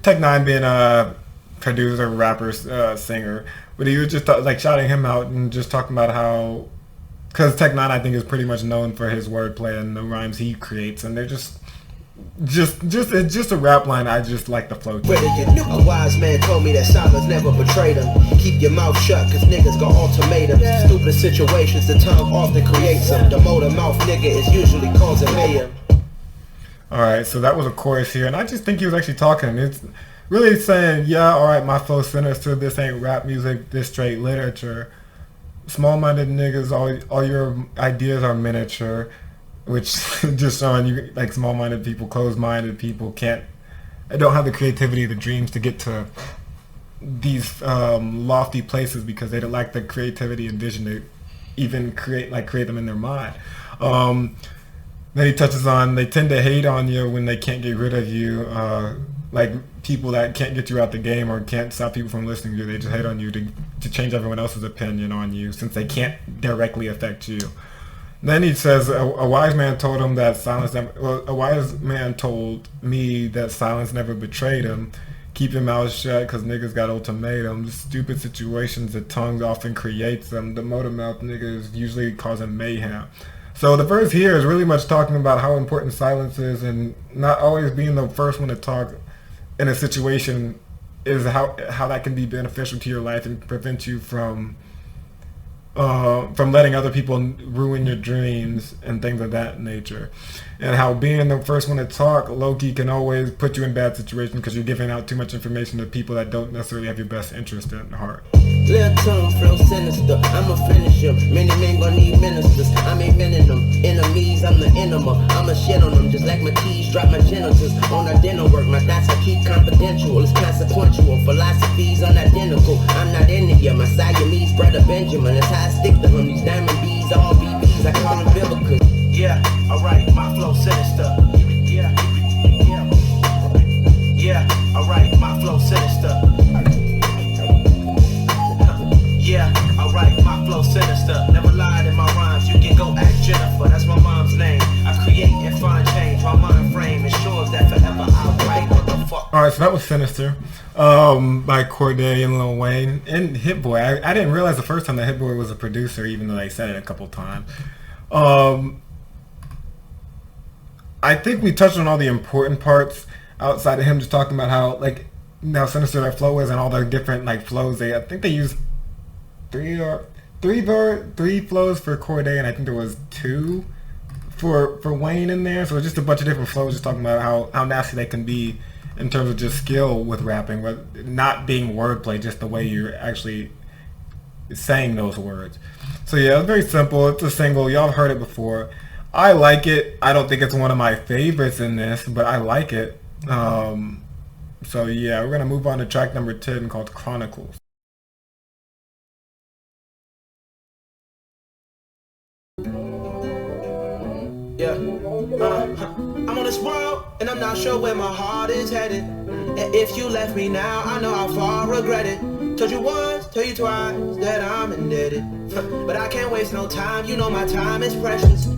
Tech 9 being a producer, rapper, singer. But he was just like shouting him out and just talking about how, because Tech 9 I think is pretty much known for his wordplay and the rhymes he creates, and they're just it's just a rap line. I just like the flow. A wise man told me that silence never betrayed him. Keep your mouth shut, cause niggas got ultimatums. Stupid situations, the tongue often creates them. The motor mouth nigga is usually causing mayhem. Alright, so that was a chorus here, and I just think he was actually talking. It's really saying, yeah, alright, my flow sinister, this ain't rap music, this straight literature. Small-minded niggas, all your ideas are miniature. Which just showing you, like, small-minded people, closed-minded people don't have the creativity, the dreams to get to these lofty places because they don't lack the creativity and vision to even create them in their mind. Then he touches on they tend to hate on you when they can't get rid of you, like people that can't get you out the game or can't stop people from listening to you. They just hate on you to change everyone else's opinion on you since they can't directly affect you. Then he says a wise man told him that silence never, well, a wise man told me that silence never betrayed him. Keep your mouth shut because niggas got ultimatums. Stupid situations, the tongue often creates them. The motor mouth niggas usually causing mayhem. So the verse here is really much talking about how important silence is, and not always being the first one to talk in a situation is how that can be beneficial to your life and prevent you from letting other people ruin your dreams and things of that nature. And how being the first one to talk, low-key, can always put you in bad situations because you're giving out too much information to people that don't necessarily have your best interest at heart. Little tongue flow sinister, I'ma finish him. Many men gon' need ministers, I'm aiming them. Enemies, I'm the enema, I'ma shit on them. Just like my keys, drop my genitals. On our dinner work, my thoughts I keep confidential. It's consequential, philosophies unidentical. I'm not into you, my Siamese brother Benjamin. That's how I stick to him, these diamond bees, all BBs, I call them biblical. Yeah, alright, my flow sinister. Yeah, alright, my flow sinister. Yeah, alright, my flow sinister. Never lied in my rhymes, you can go ask Jennifer, that's my mom's name. I create and find change, my mind frame ensures that forever I'll write. What the fuck? Alright, so that was Sinister by Cordae and Lil Wayne and Hit Boy. I didn't realize the first time that Hit Boy was a producer, even though they said it a couple times. I think we touched on all the important parts outside of him just talking about how sinister that flow is and all the different flows. I think they used three flows for Cordae, and I think there was 2 for Wayne in there. So it's just a bunch of different flows, just talking about how nasty they can be in terms of just skill with rapping, but not being wordplay, just the way you're actually saying those words. So yeah, it's very simple. It's a single. Y'all have heard it before. I like it. I don't think it's one of my favorites in this, but I like it. So yeah, we're gonna move on to track number 10 called Chronicles. Yeah, I'm on this world and I'm not sure where my heart is headed. If you left me now, I know how far I regret it. Told you once, tell you twice that I'm indebted. But I can't waste no time, you know my time is precious.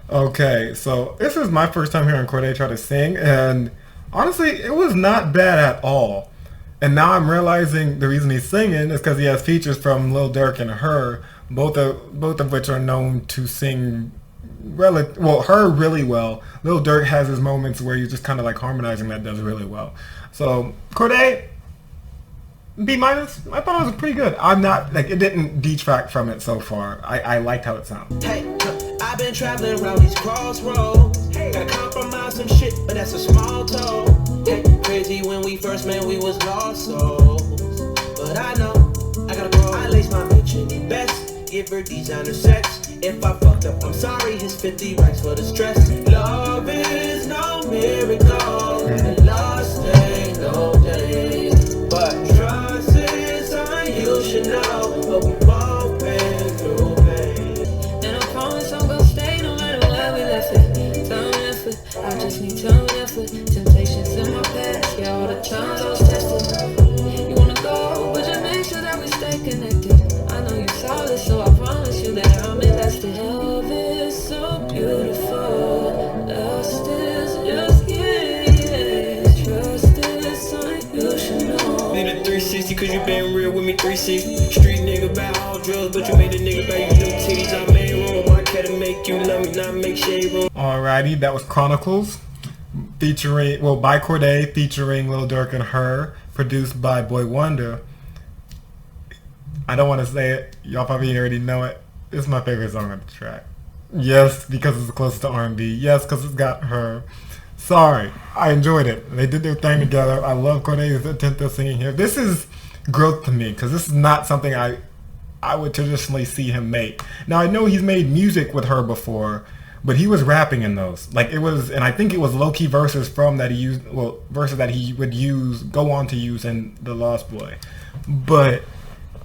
Okay, so this is my first time hearing Cordae try to sing, and honestly, it was not bad at all. And now I'm realizing the reason he's singing is because he has features from Lil Durk and Her, both of which are known to sing Her really well. Lil Durk has his moments where he's just kind of harmonizing that does really well. So Cordae, B-. I thought it was pretty good. I'm not it didn't detract from it so far. I liked how it sounded. Hey, I've been traveling around these crossroads. Gotta compromise some shit, but that's a small toll. Hey, crazy when we first met, we was lost souls. But I know I gotta grow. I lace my bitch in the best, give her designer sex. If I fucked up, I'm sorry. It's 50 racks for the stress. Love is no miracle, and lost ain't no day. But trust is something you should know. But we both been through pain. And I promise I'm gonna stay no matter where we left it. Time and effort, I just need time and effort. Temptations in my past, yeah, all the times I was tested. You wanna go, but just make sure that we stay connected. I know you're solid, so I promise you that I'm invested. Love is so beautiful, lust is just getting. Trust is something you should know. Need a 360 cause you been real with me 360. Street nigga about all drugs, but you made a nigga buy you new titties. I made room, I can't make you love me, not make shade room. Alrighty, that was Chronicles, by Cordae, featuring Lil Durk and Her, produced by Boy Wonder. I don't want to say it, y'all probably already know it. It's my favorite song on the track. Yes, because it's the closest to R&B. Yes, because it's got Her. Sorry, I enjoyed it. They did their thing together. I love Cordae's attempt at singing here. This is growth to me because this is not something I would traditionally see him make. Now I know he's made music with Her before, but he was rapping in those. Like, it was, and I think it was low-key verses from that he used, well, verses that he would go on to use in The Lost Boy. But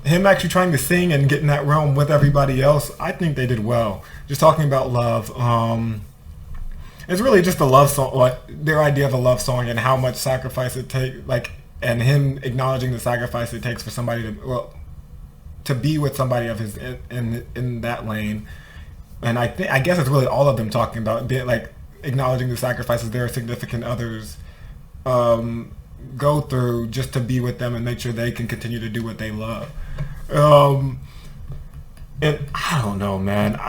him actually trying to sing and get in that realm with everybody else, I think they did well. Just talking about love. It's really just a love song, like their idea of a love song and how much sacrifice it takes, like, and him acknowledging the sacrifice it takes for somebody to be with somebody of his in that lane. And I guess it's really all of them talking about like acknowledging the sacrifices their significant others go through just to be with them and make sure they can continue to do what they love. And I don't know, man.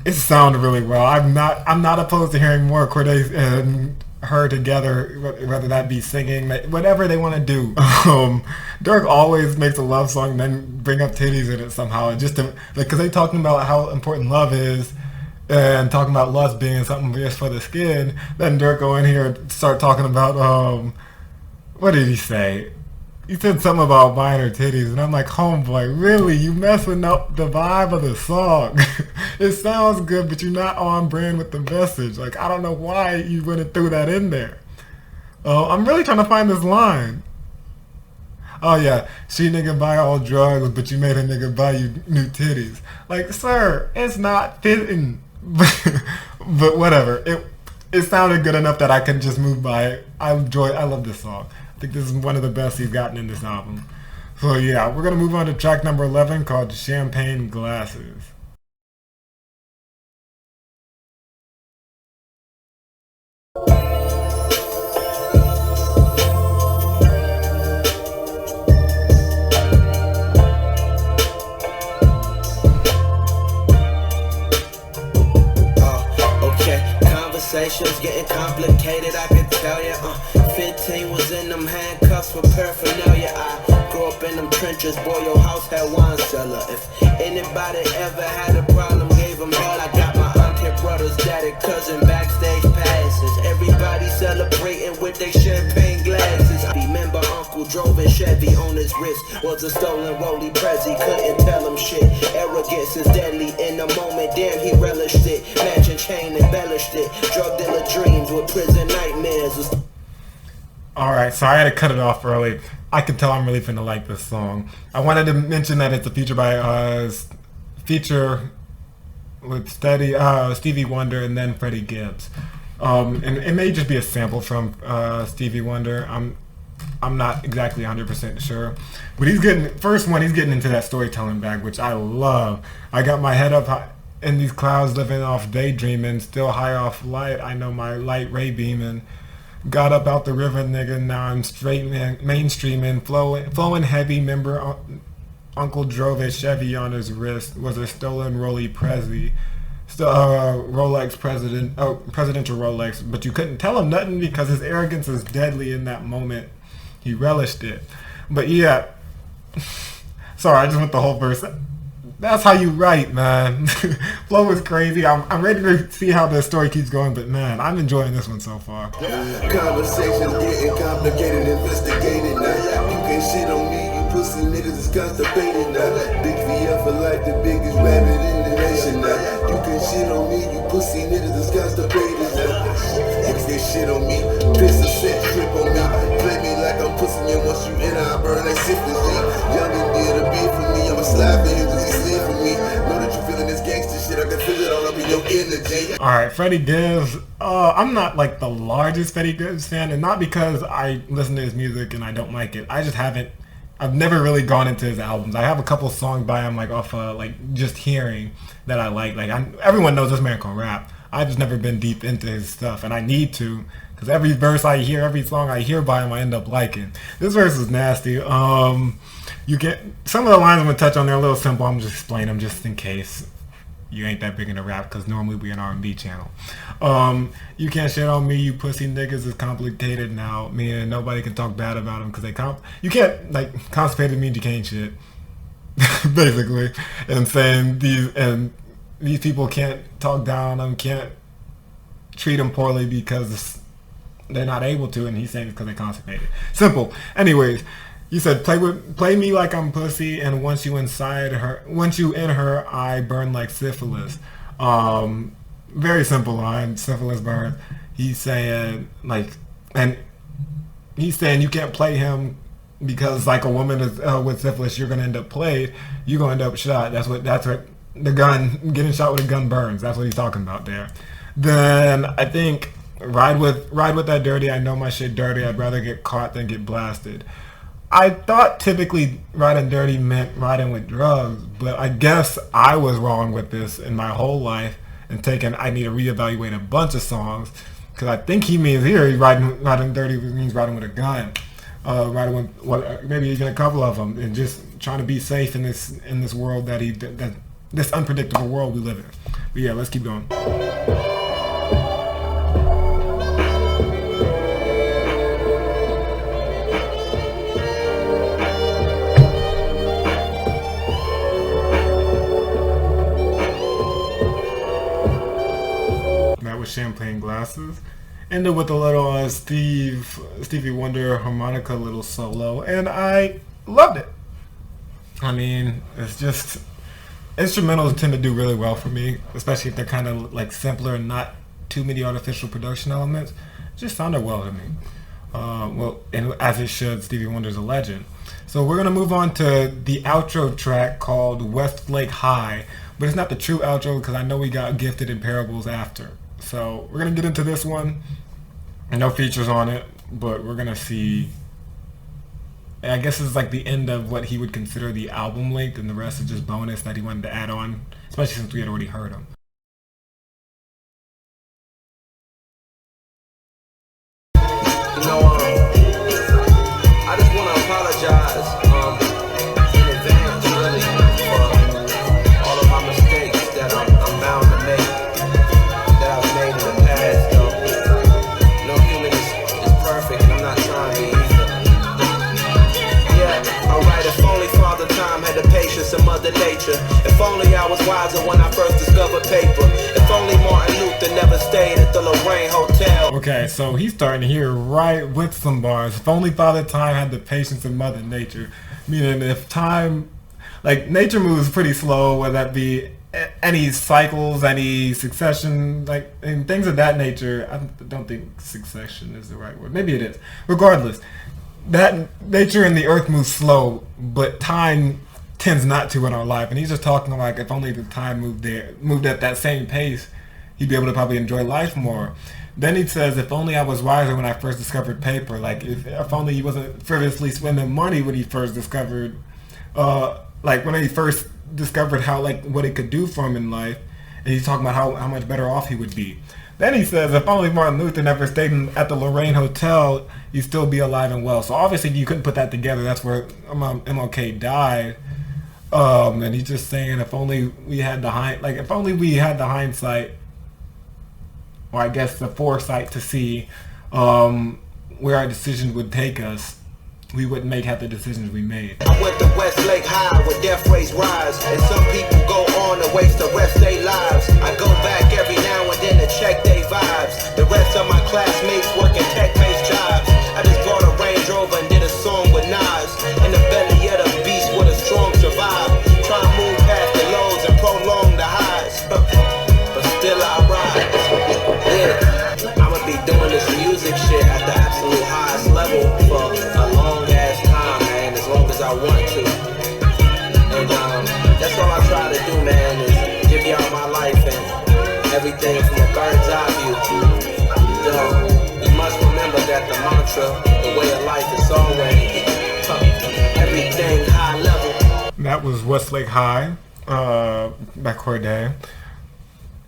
It sounded really well. I'm not opposed to hearing more Cordae and her together, whether that be singing, whatever they want to do. Dirk always makes a love song and then bring up titties in it somehow, just to, because they talking about how important love is and talking about lust being something just for the skin. Then Dirk go in here and start talking about what did he say? He said something about buying her titties, and I'm like, homeboy, really? You messing up the vibe of the song. It sounds good, but you're not on brand with the message. Like, I don't know why you went and threw that in there. I'm really trying to find this line. Oh yeah, she nigga buy all drugs, but you made a nigga buy you new titties. Like, sir, it's not fitting. But whatever. It sounded good enough that I could just move by it. I love this song. I think this is one of the best he's gotten in this album. So yeah, we're going to move on to track number 11 called Champagne Glasses. Conversations getting complicated, I can tell ya. 15 was in them handcuffs with paraphernalia. I grew up in them trenches, boy, your house had wine cellar. If anybody ever had a problem, gave them hell. I got my auntie, brothers, daddy, cousin, backstage passes. Everybody celebrating with their champagne glasses. I remember Uncle drove a Chevy on his wrist. Was a stolen Rollie Prezi, couldn't tell him shit. Arrogance is deadly in the moment, damn he relished it. Matching chain embellished it. Drug dealer dreams with prison nightmares. Alright, so I had to cut it off early. I can tell I'm really finna like this song. I wanted to mention that it's a feature with Stevie Wonder and then Freddie Gibbs. And it may just be a sample from Stevie Wonder. I'm not exactly 100% sure. But he's getting into that storytelling bag, which I love. I got my head up high in these clouds, living off daydreaming, still high off light. I know my light ray beaming. Got up out the river, nigga. Now I'm straight mainstreaming, flowing heavy. Remember, Uncle drove a Chevy on his wrist. Was a stolen Rollie Prezi, Rolex presidential Rolex. But you couldn't tell him nothing because his arrogance is deadly in that moment. He relished it. But yeah, sorry, I just went the whole verse. That's how you write, man. Flow is crazy. I'm ready to see how the story keeps going, but man, I'm enjoying this one so far. Conversations getting complicated, investigated now. You can shit on me, you pussy niggas is constipated now. Big VF for like the biggest rabbit in the nation now. You can shit on me, you pussy niggas is constipated now. You can shit on me, piss a set, trip on me. Play me like I'm pussy, and once you enter, I burn like syphilis. Young and did a beat for me, I'ma slide for you cause he for me. Know that you feeling this gangster shit, I can feel it all up in your energy. Alright, Freddie Gibbs. I'm not like the largest Freddie Gibbs fan, and not because I listen to his music and I don't like it. I just haven't. I've never really gone into his albums. I have a couple songs by him, like off like just hearing that I like. Like everyone knows this man can rap. I've just never been deep into his stuff, and I need to, because every verse I hear, every song I hear by him, I end up liking. This verse is nasty. You get some of the lines I'm gonna touch on. They're a little simple. I'm just explaining them just in case you ain't that big into rap, because normally we an R&B channel. You can't shit on me, you pussy niggas is complicated now. Me and nobody can talk bad about them because they you can't, like, constipated means you can't shit, basically. And saying these people can't talk down on them, can't treat them poorly because they're not able to, and he's saying it's because they're constipated. Simple. Anyways. You said play me like I'm pussy, and once you in her, I burn like syphilis. very simple line, simple as birth. He's saying and he's saying you can't play him because like a woman is with syphilis, you're gonna end up played. You're gonna end up shot. That's what the gun, getting shot with a gun burns. That's what he's talking about there. Then I think ride with that dirty. I know my shit dirty. I'd rather get caught than get blasted. I thought typically riding dirty meant riding with drugs, but I guess I was wrong with this in my whole life and thinking I need to reevaluate a bunch of songs, because I think he means here he's riding dirty means riding with a gun, riding with maybe even a couple of them, and just trying to be safe in this world that this unpredictable world we live in. But yeah, let's keep going. Champagne glasses. Ended with a little Stevie Wonder harmonica little solo, and I loved it. I mean, it's just, instrumentals tend to do really well for me, especially if they're kind of like simpler and not too many artificial production elements. It just sounded well to me. Well, and as it should. Stevie Wonder's a legend. So we're gonna move on to the outro track called Westlake High, but it's not the true outro because I know we got Gifted in Parables after. So we're going to get into this one. No features on it, but we're going to see. I guess it's like the end of what he would consider the album length, and the rest is just bonus that he wanted to add on, especially since we had already heard him. You know, I just want to apologize in advance, really, for all of my mistakes that I'm bound to make. Of Mother Nature. If only I was wiser when I first discovered paper. If only Martin Luther never stayed at the Lorraine Hotel. Okay, so he's starting here right with some bars. If only Father Time had the patience of Mother Nature. Meaning if time, like nature moves pretty slow, whether that be any cycles, any succession, like and things of that nature. I don't think succession is the right word. Maybe it is. Regardless, that nature and the earth moves slow, but time tends not to in our life. And he's just talking like if only the time moved at that same pace, he'd be able to probably enjoy life more. Then he says, if only I was wiser when I first discovered paper. Like if only he wasn't frivolously spending money when he first discovered like when he first discovered how like what it could do for him in life. And he's talking about how much better off he would be. Then he says, if only Martin Luther never stayed at the Lorraine Hotel, he'd still be alive and well. So obviously you couldn't put that together. That's where MLK died. And he's just saying, if only we had the hindsight, or I guess the foresight to see where our decisions would take us, we wouldn't make half the decisions we made. I went to Westlake High where death rates rise, and some people go on to waste the rest of their lives. I go back every now and then to check their vibes. The rest of my classmates working tech-based jobs. I just bought a Range Rover and did a song with Nas. In the belly of the beast with a strong survive. Try to move past the lows and prolong the highs. But still I rise. Yeah, I'ma be doing this music shit at the absolute highest level for a long ass time, man, as long as I want to. And that's all I try to do, man, is give y'all my life and everything from a bird's eye view. You must remember that the mantra, the way of life is always everything high level. That was Westlake High by Cordae.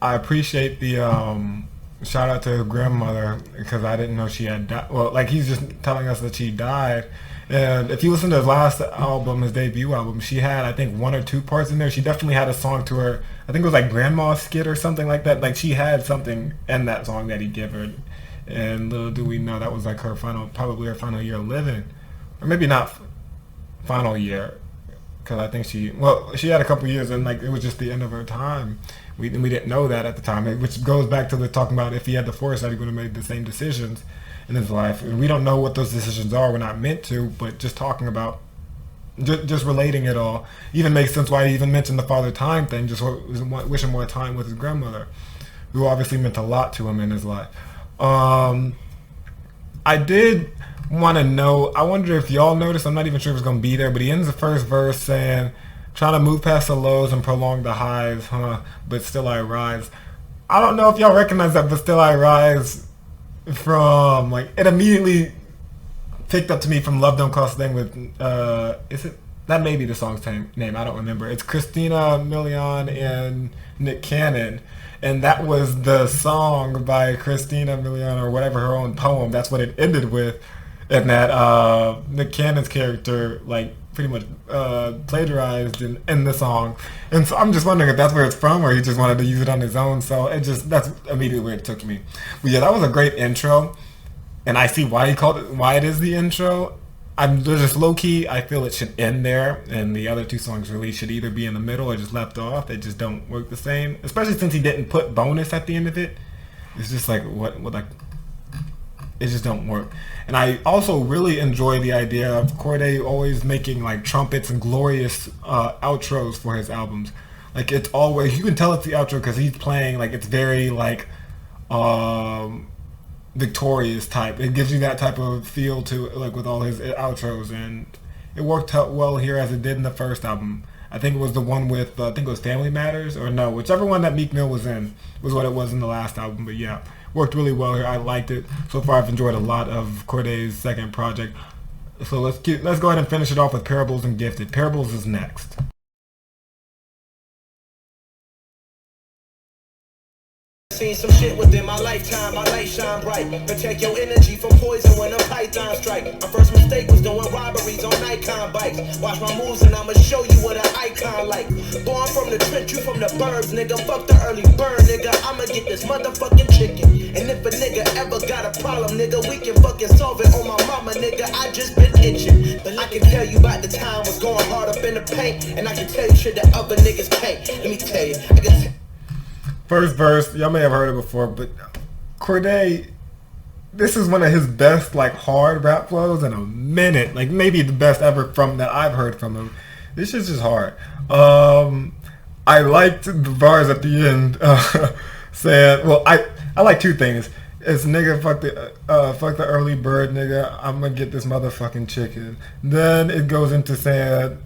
I appreciate the shout out to her grandmother, because I didn't know she had died. Well, like he's just telling us that she died. And if you listen to his last album, his debut album, she had, I think, 1 or 2 parts in there. She definitely had a song to her. I think it was like Grandma's Skit or something like that. Like she had something in that song that he gave her. And little do we know, that was like probably her final year living. Or maybe not final year, because I think she had a couple years and like it was just the end of her time. We didn't know that at the time, which goes back to the talking about if he had the foresight, he would have made the same decisions in his life. And we don't know what those decisions are. We're not meant to, but just talking about, just relating it all, even makes sense why he even mentioned the Father Time thing, just wishing more time with his grandmother. who obviously meant a lot to him in his life. I did want to know, I wonder if y'all noticed, I'm not even sure if it's going to be there, but he ends the first verse saying, trying to move past the lows and prolong the highs, but still I rise. I don't know if y'all recognize that, but still I rise from, like, it immediately picked up to me from Love Don't Cost a Thing with, is it? That may be the song's name, I don't remember. It's Christina Milian and Nick Cannon. And that was the song by Christina Milian, or whatever, her own poem. That's what it ended with. And that Nick Cannon's character, like, pretty much plagiarized in the song. And so I'm just wondering if that's where it's from, or he just wanted to use it on his own. So that's immediately where it took me. But yeah, that was a great intro. And I see why it is the intro. I'm just low-key, I feel it should end there, and the other two songs really should either be in the middle or just left off. They just don't work the same, especially since he didn't put bonus at the end of it. It's just like, what like, it just don't work. And I also really enjoy the idea of Cordae always making, like, trumpets and glorious outros for his albums. Like, it's always, you can tell it's the outro because he's playing, like, it's very, like, victorious type. It gives you that type of feel to it, like, with all his outros, and it worked out well here as it did in the first album. I think it was the one with I think it was Family Matters, or no, whichever one that Meek Mill was in was what it was in the last album. But yeah, worked really well here. I liked it so far. I've enjoyed a lot of Cordae's second project. So let's go ahead and finish it off with Parables and Gifted. Parables is next. Seen some shit within my lifetime, my light shine bright. Protect your energy from poison when a python strike. My first mistake was doing robberies on Nikon bikes. Watch my moves and I'ma show you what an icon like. Born from the trench, you from the burbs, nigga. Fuck the early burn, nigga. I'ma get this motherfucking chicken. And if a nigga ever got a problem, nigga, we can fucking solve it on my mama, nigga. I just been itching. But I can tell you about the time was going hard up in the paint. And I can tell you shit that other niggas can't. Let me tell you, I can First verse, y'all may have heard it before, but Cordae, this is one of his best, like, hard rap flows in a minute. Like, maybe the best ever that I've heard from him. This shit's just hard. I liked the bars at the end saying, well, I like two things. It's nigga, fuck the early bird, nigga. I'm gonna get this motherfucking chicken. Then it goes into saying,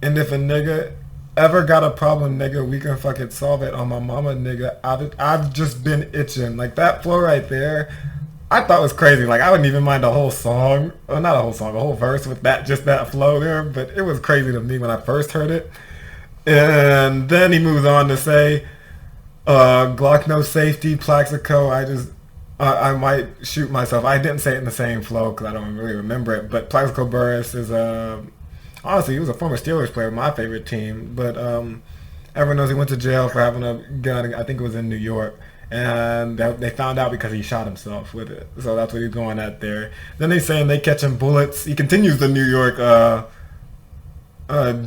and if a nigga ever got a problem, nigga, we can fucking solve it on my mama, nigga. I've just been itching. Like, that flow right there, I thought was crazy. Like, I wouldn't even mind a whole song, or not a whole song, a whole verse with just that flow there, but it was crazy to me when I first heard it. And then he moves on to say, Glock no safety, Plaxico, I might shoot myself. I didn't say it in the same flow because I don't really remember it, but Plaxico Burress is honestly, he was a former Steelers player, my favorite team, but everyone knows he went to jail for having a gun. I think it was in New York, and they found out because he shot himself with it. So that's what he's going at there. Then they saying they catching bullets. He continues the New York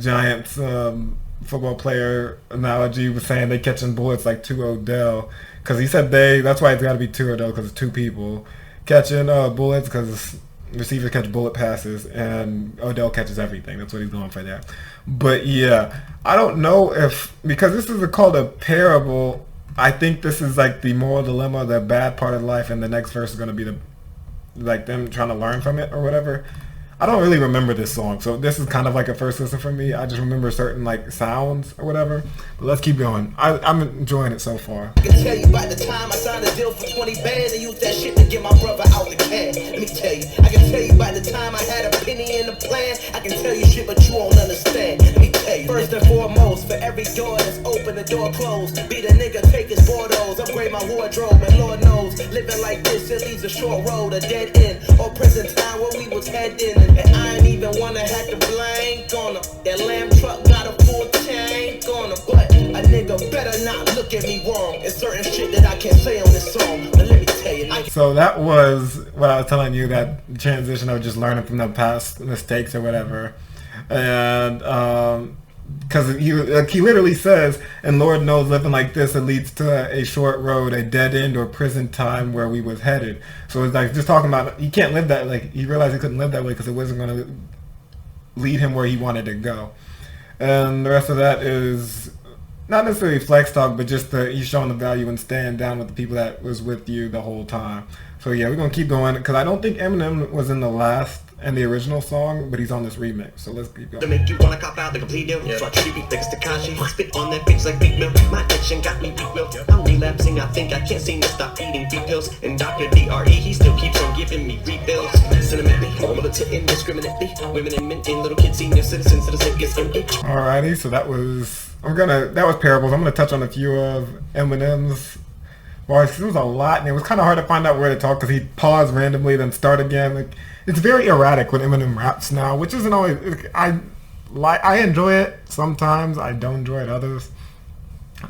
Giants football player analogy with saying they catching bullets like to Odell, because he said that's why it's got to be to Odell, because it's two people catching bullets, because receivers catch bullet passes and Odell catches everything. That's what he's going for there. But yeah, I don't know if, because this is called a parable, I think this is like the moral dilemma, the bad part of life, and the next verse is going to be like them trying to learn from it or whatever. I don't really remember this song, so this is kind of like a first listen for me. I just remember certain, like, sounds or whatever. But let's keep going. I'm enjoying it so far. I can tell you about the time I signed a deal for 20 bands and used that shit to get my brother out the can. Let me tell you, I can tell you about the time I had a penny in the plan. I can tell you shit, but you won't understand. Let me tell you, first and foremost, for every door that's open, the door closed. Be the nigga, take his Bordeaux, upgrade my wardrobe, and Lord knows, living like this, it leaves a short road, a dead end, or prison time where we was heading. And I ain't even wanna have to blank on them. That lamb truck got a full tank on them. But a nigga better not look at me wrong. It's certain shit that I can't say on this song. But let me tell you. So that was what I was telling you, that transition of just learning from the past mistakes or whatever. And because he literally says, and Lord knows living like this, it leads to a short road, a dead end, or prison time where we was headed. So it's like just talking about he can't live that, like he realized he couldn't live that way because it wasn't going to lead him where he wanted to go. And the rest of that is not necessarily flex talk, but just he's showing the value in staying down with the people that was with you the whole time. So yeah, we're gonna keep going because I don't think Eminem was in the original song, but he's on this remix. So let's keep going. To make you wanna cop out the complete deal. So I treat you like it's Takashi. Spit on that bitch like big milk. My addiction got me weak milk. I'm relapsing, I think I can't seem to stop eating beef pills. And Dr. DRE, he still keeps on giving me refills. Cinnamon, militant indiscriminately. Women and men and little kids, senior citizens, citizen gets empty. Alrighty, so that was Parables. I'm gonna touch on a few of Eminem's. Well, it was a lot, and it was kind of hard to find out where to talk because he paused randomly, then start again. Like, it's very erratic when Eminem raps now, which isn't always. I enjoy it sometimes. I don't enjoy it others.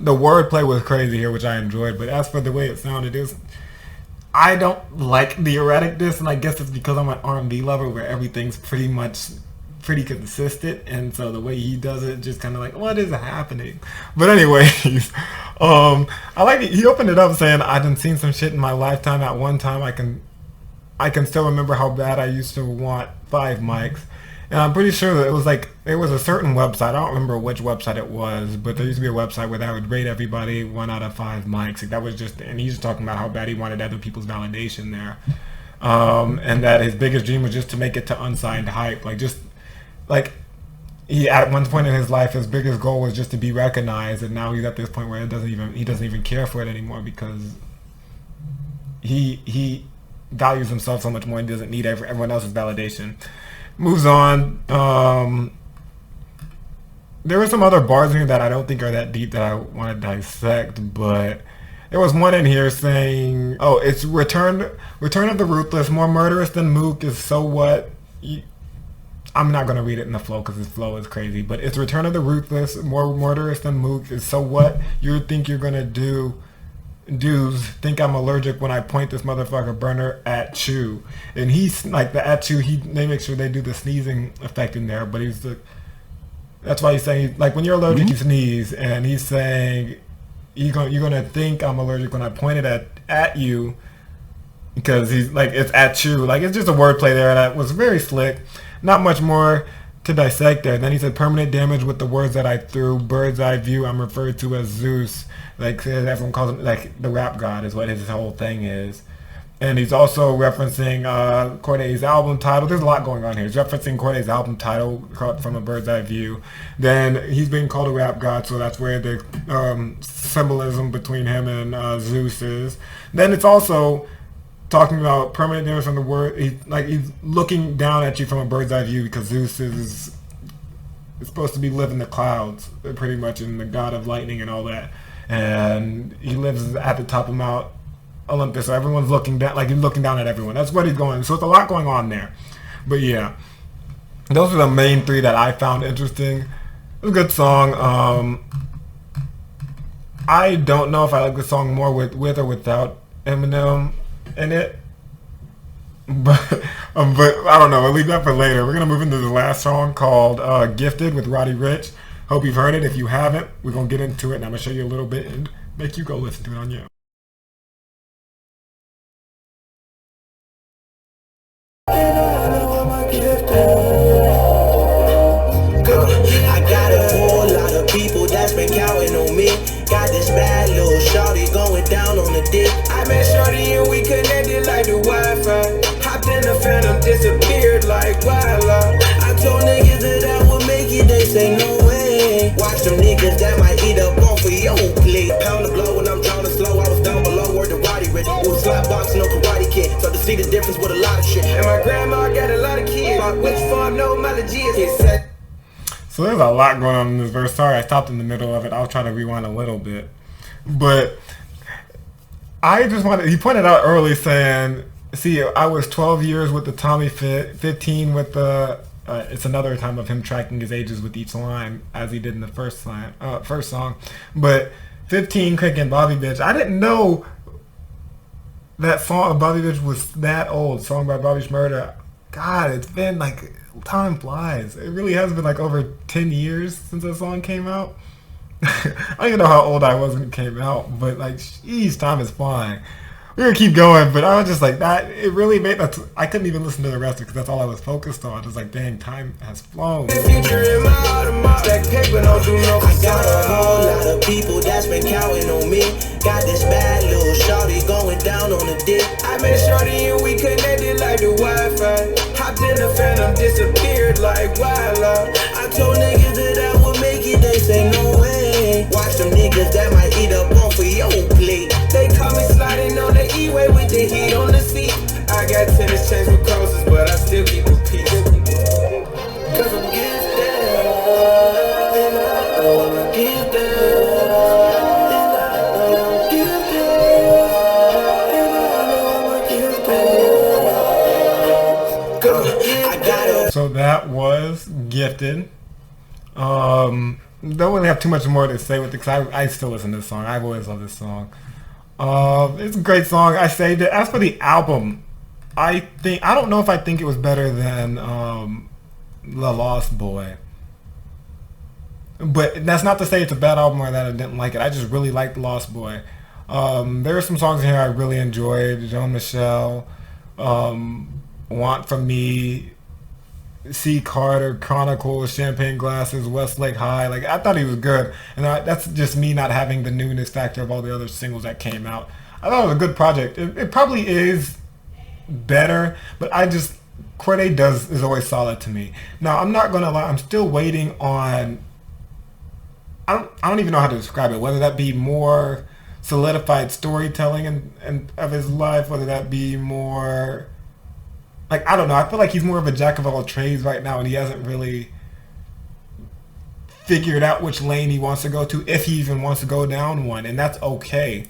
The wordplay was crazy here, which I enjoyed, but as for the way it sounded, I don't like the erraticness, and I guess it's because I'm an R&B lover where everything's pretty consistent, and so the way he does it, just kind of like, what is happening? But anyways, I like it. He opened it up saying, "I done seen some shit in my lifetime. At one time, I can still remember how bad I used to want 5 mics." And I'm pretty sure that it was a certain website. I don't remember which website it was, but there used to be a website where that would rate everybody 1 out of 5 mics. Like, that was and he's talking about how bad he wanted other people's validation there, and that his biggest dream was just to make it to unsigned hype. He at one point in his life, his biggest goal was just to be recognized, and now he's at this point where he doesn't even care for it anymore because he values himself so much more and doesn't need everyone else's validation. Moves on. There were some other bars in here that I don't think are that deep that I want to dissect, but there was one in here saying, "Oh, it's Return of the Ruthless, more murderous than Mook is so what." I'm not going to read it in the flow because his flow is crazy, but it's Return of the Ruthless, more murderous than Mook is so what you think you're going to do. Dudes think I'm allergic when I point this motherfucker burner at you. And he's like the at you, they make sure they do the sneezing effect in there, but that's why he's saying, like, when you're allergic you sneeze, and he's saying you're gonna think I'm allergic when I point it at you, because he's like, it's at you. Like, it's just a wordplay there that was very slick. Not much more to dissect there. Then he said, permanent damage with the words that I threw, bird's eye view, I'm referred to as Zeus. Like, everyone calls him, like, the rap god is what his whole thing is. And he's also referencing Cordae's album title. There's a lot going on here. He's referencing Cordae's album title from a bird's eye view. Then he's being called a rap god, so that's where the symbolism between him and Zeus is. Then it's also talking about permanent damage from the word. He's looking down at you from a bird's eye view because Zeus is supposed to be living the clouds, pretty much, and the god of lightning and all that. And he lives at the top of Mount Olympus, so everyone's looking down, like, he's looking down at everyone. That's what he's going. So it's a lot going on there. But yeah, those are the main 3 that I found interesting. It was a good song. I don't know if I like the song more with or without Eminem in it, but I don't know. I'll leave that for later. We're gonna move into the last song called "Gifted" with Roddy Ricch. Hope you've heard it. If you haven't, we're gonna get into it, and I'm gonna show you a little bit and make you go listen to it on your own. I got a whole lot of people that's been counting on me. Got this bad little shawty going down on the dick. I met shorty and we connected like the Wi-Fi. Hopped in the Phantom, disappeared like wildlife. I told niggas that I would make it, they say no way. Watch them niggas that might eat up off of your plate. Pound the blow when I'm drowning slow. I was down below, word to Roddy Ricch. Was slap boxing, no karate kid. So to see the difference with a lot of shit. And my grandma got a lot of kids. Which farm no mileage is. So there's a lot going on in this verse. Sorry, I stopped in the middle of it. I'll try to rewind a little bit. But I just wanted, he pointed out early saying, see, I was 12 years with the Tommy Fit, 15 with the, it's another time of him tracking his ages with each line, as he did in the first song. But 15 kicking Bobby Bitch. I didn't know that song, Bobby Bitch, was that old. Song by Bobby Shmurda. God, it's been like, time flies. It really has been like over 10 years since that song came out. I don't even know how old I was when it came out, but like, geez, time is flying. We're gonna keep going, but I was just like, that, it really made that, I couldn't even listen to the rest because that's all I was focused on. I was like, dang, time has flown. The future in my Stack paper, don't do no I got a whole lot of people that's been counting on me. Got this bad little shawty going down on the dick. I met Shorty and we connected like the Wi-Fi. Hopped in the Phantom, disappeared like wildlife. I told niggas that I would make it, they say no way. Watch them niggas that might eat up off of your plate. They call me sliding on the E-way with the heat on the seat. I got tennis chains with crosses, but I still keep a piece. Cause I'm gifted, and I know I'm gifted. So that was Gifted. Don't really have too much more to say with it because I still listen to this song. I've always loved this song. It's a great song. I say that as for the album, I don't know if I think it was better than The Lost Boy. But that's not to say it's a bad album or that I didn't like it. I just really liked Lost Boy. There are some songs in here I really enjoyed. Jean Michel, Want From Me, C. Carter, Chronicles, Champagne Glasses, Westlake High. Like, I thought he was good. And that's just me not having the newness factor of all the other singles that came out. I thought it was a good project. It probably is better, but Cordae is always solid to me. Now, I'm not going to lie. I'm still waiting on... I don't even know how to describe it. Whether that be more solidified storytelling and of his life, whether that be more... Like, I don't know. I feel like he's more of a jack of all trades right now, and he hasn't really figured out which lane he wants to go to, if he even wants to go down one, and that's okay.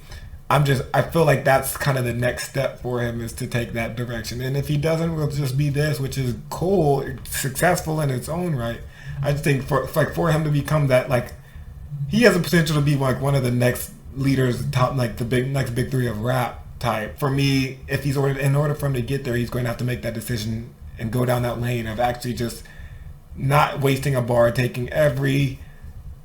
I feel like that's kind of the next step for him, is to take that direction. And if he doesn't, we'll just be this, which is cool, successful in its own right. I just think for him to become that, like, he has the potential to be like one of the next leaders, top, like the next big three of rap type. For me, in order for him to get there, he's going to have to make that decision and go down that lane of actually just not wasting a bar, taking every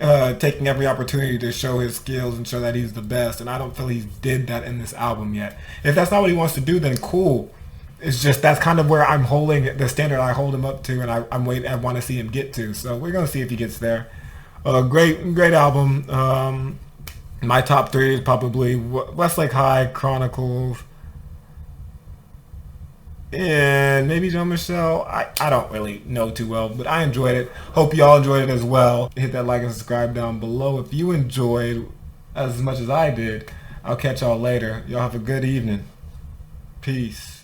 opportunity to show his skills and show that he's the best. And I don't feel he did that in this album yet. If that's not what he wants to do, then cool. It's just that's kind of where I'm holding the standard I hold him up to, and I want to see him get to. So we're gonna see if he gets there. Great album. My top three is probably Westlake High, Chronicles, and maybe Jean Michel. I don't really know too well, but I enjoyed it. Hope y'all enjoyed it as well. Hit that like and subscribe down below if you enjoyed as much as I did. I'll catch y'all later. Y'all have a good evening. Peace.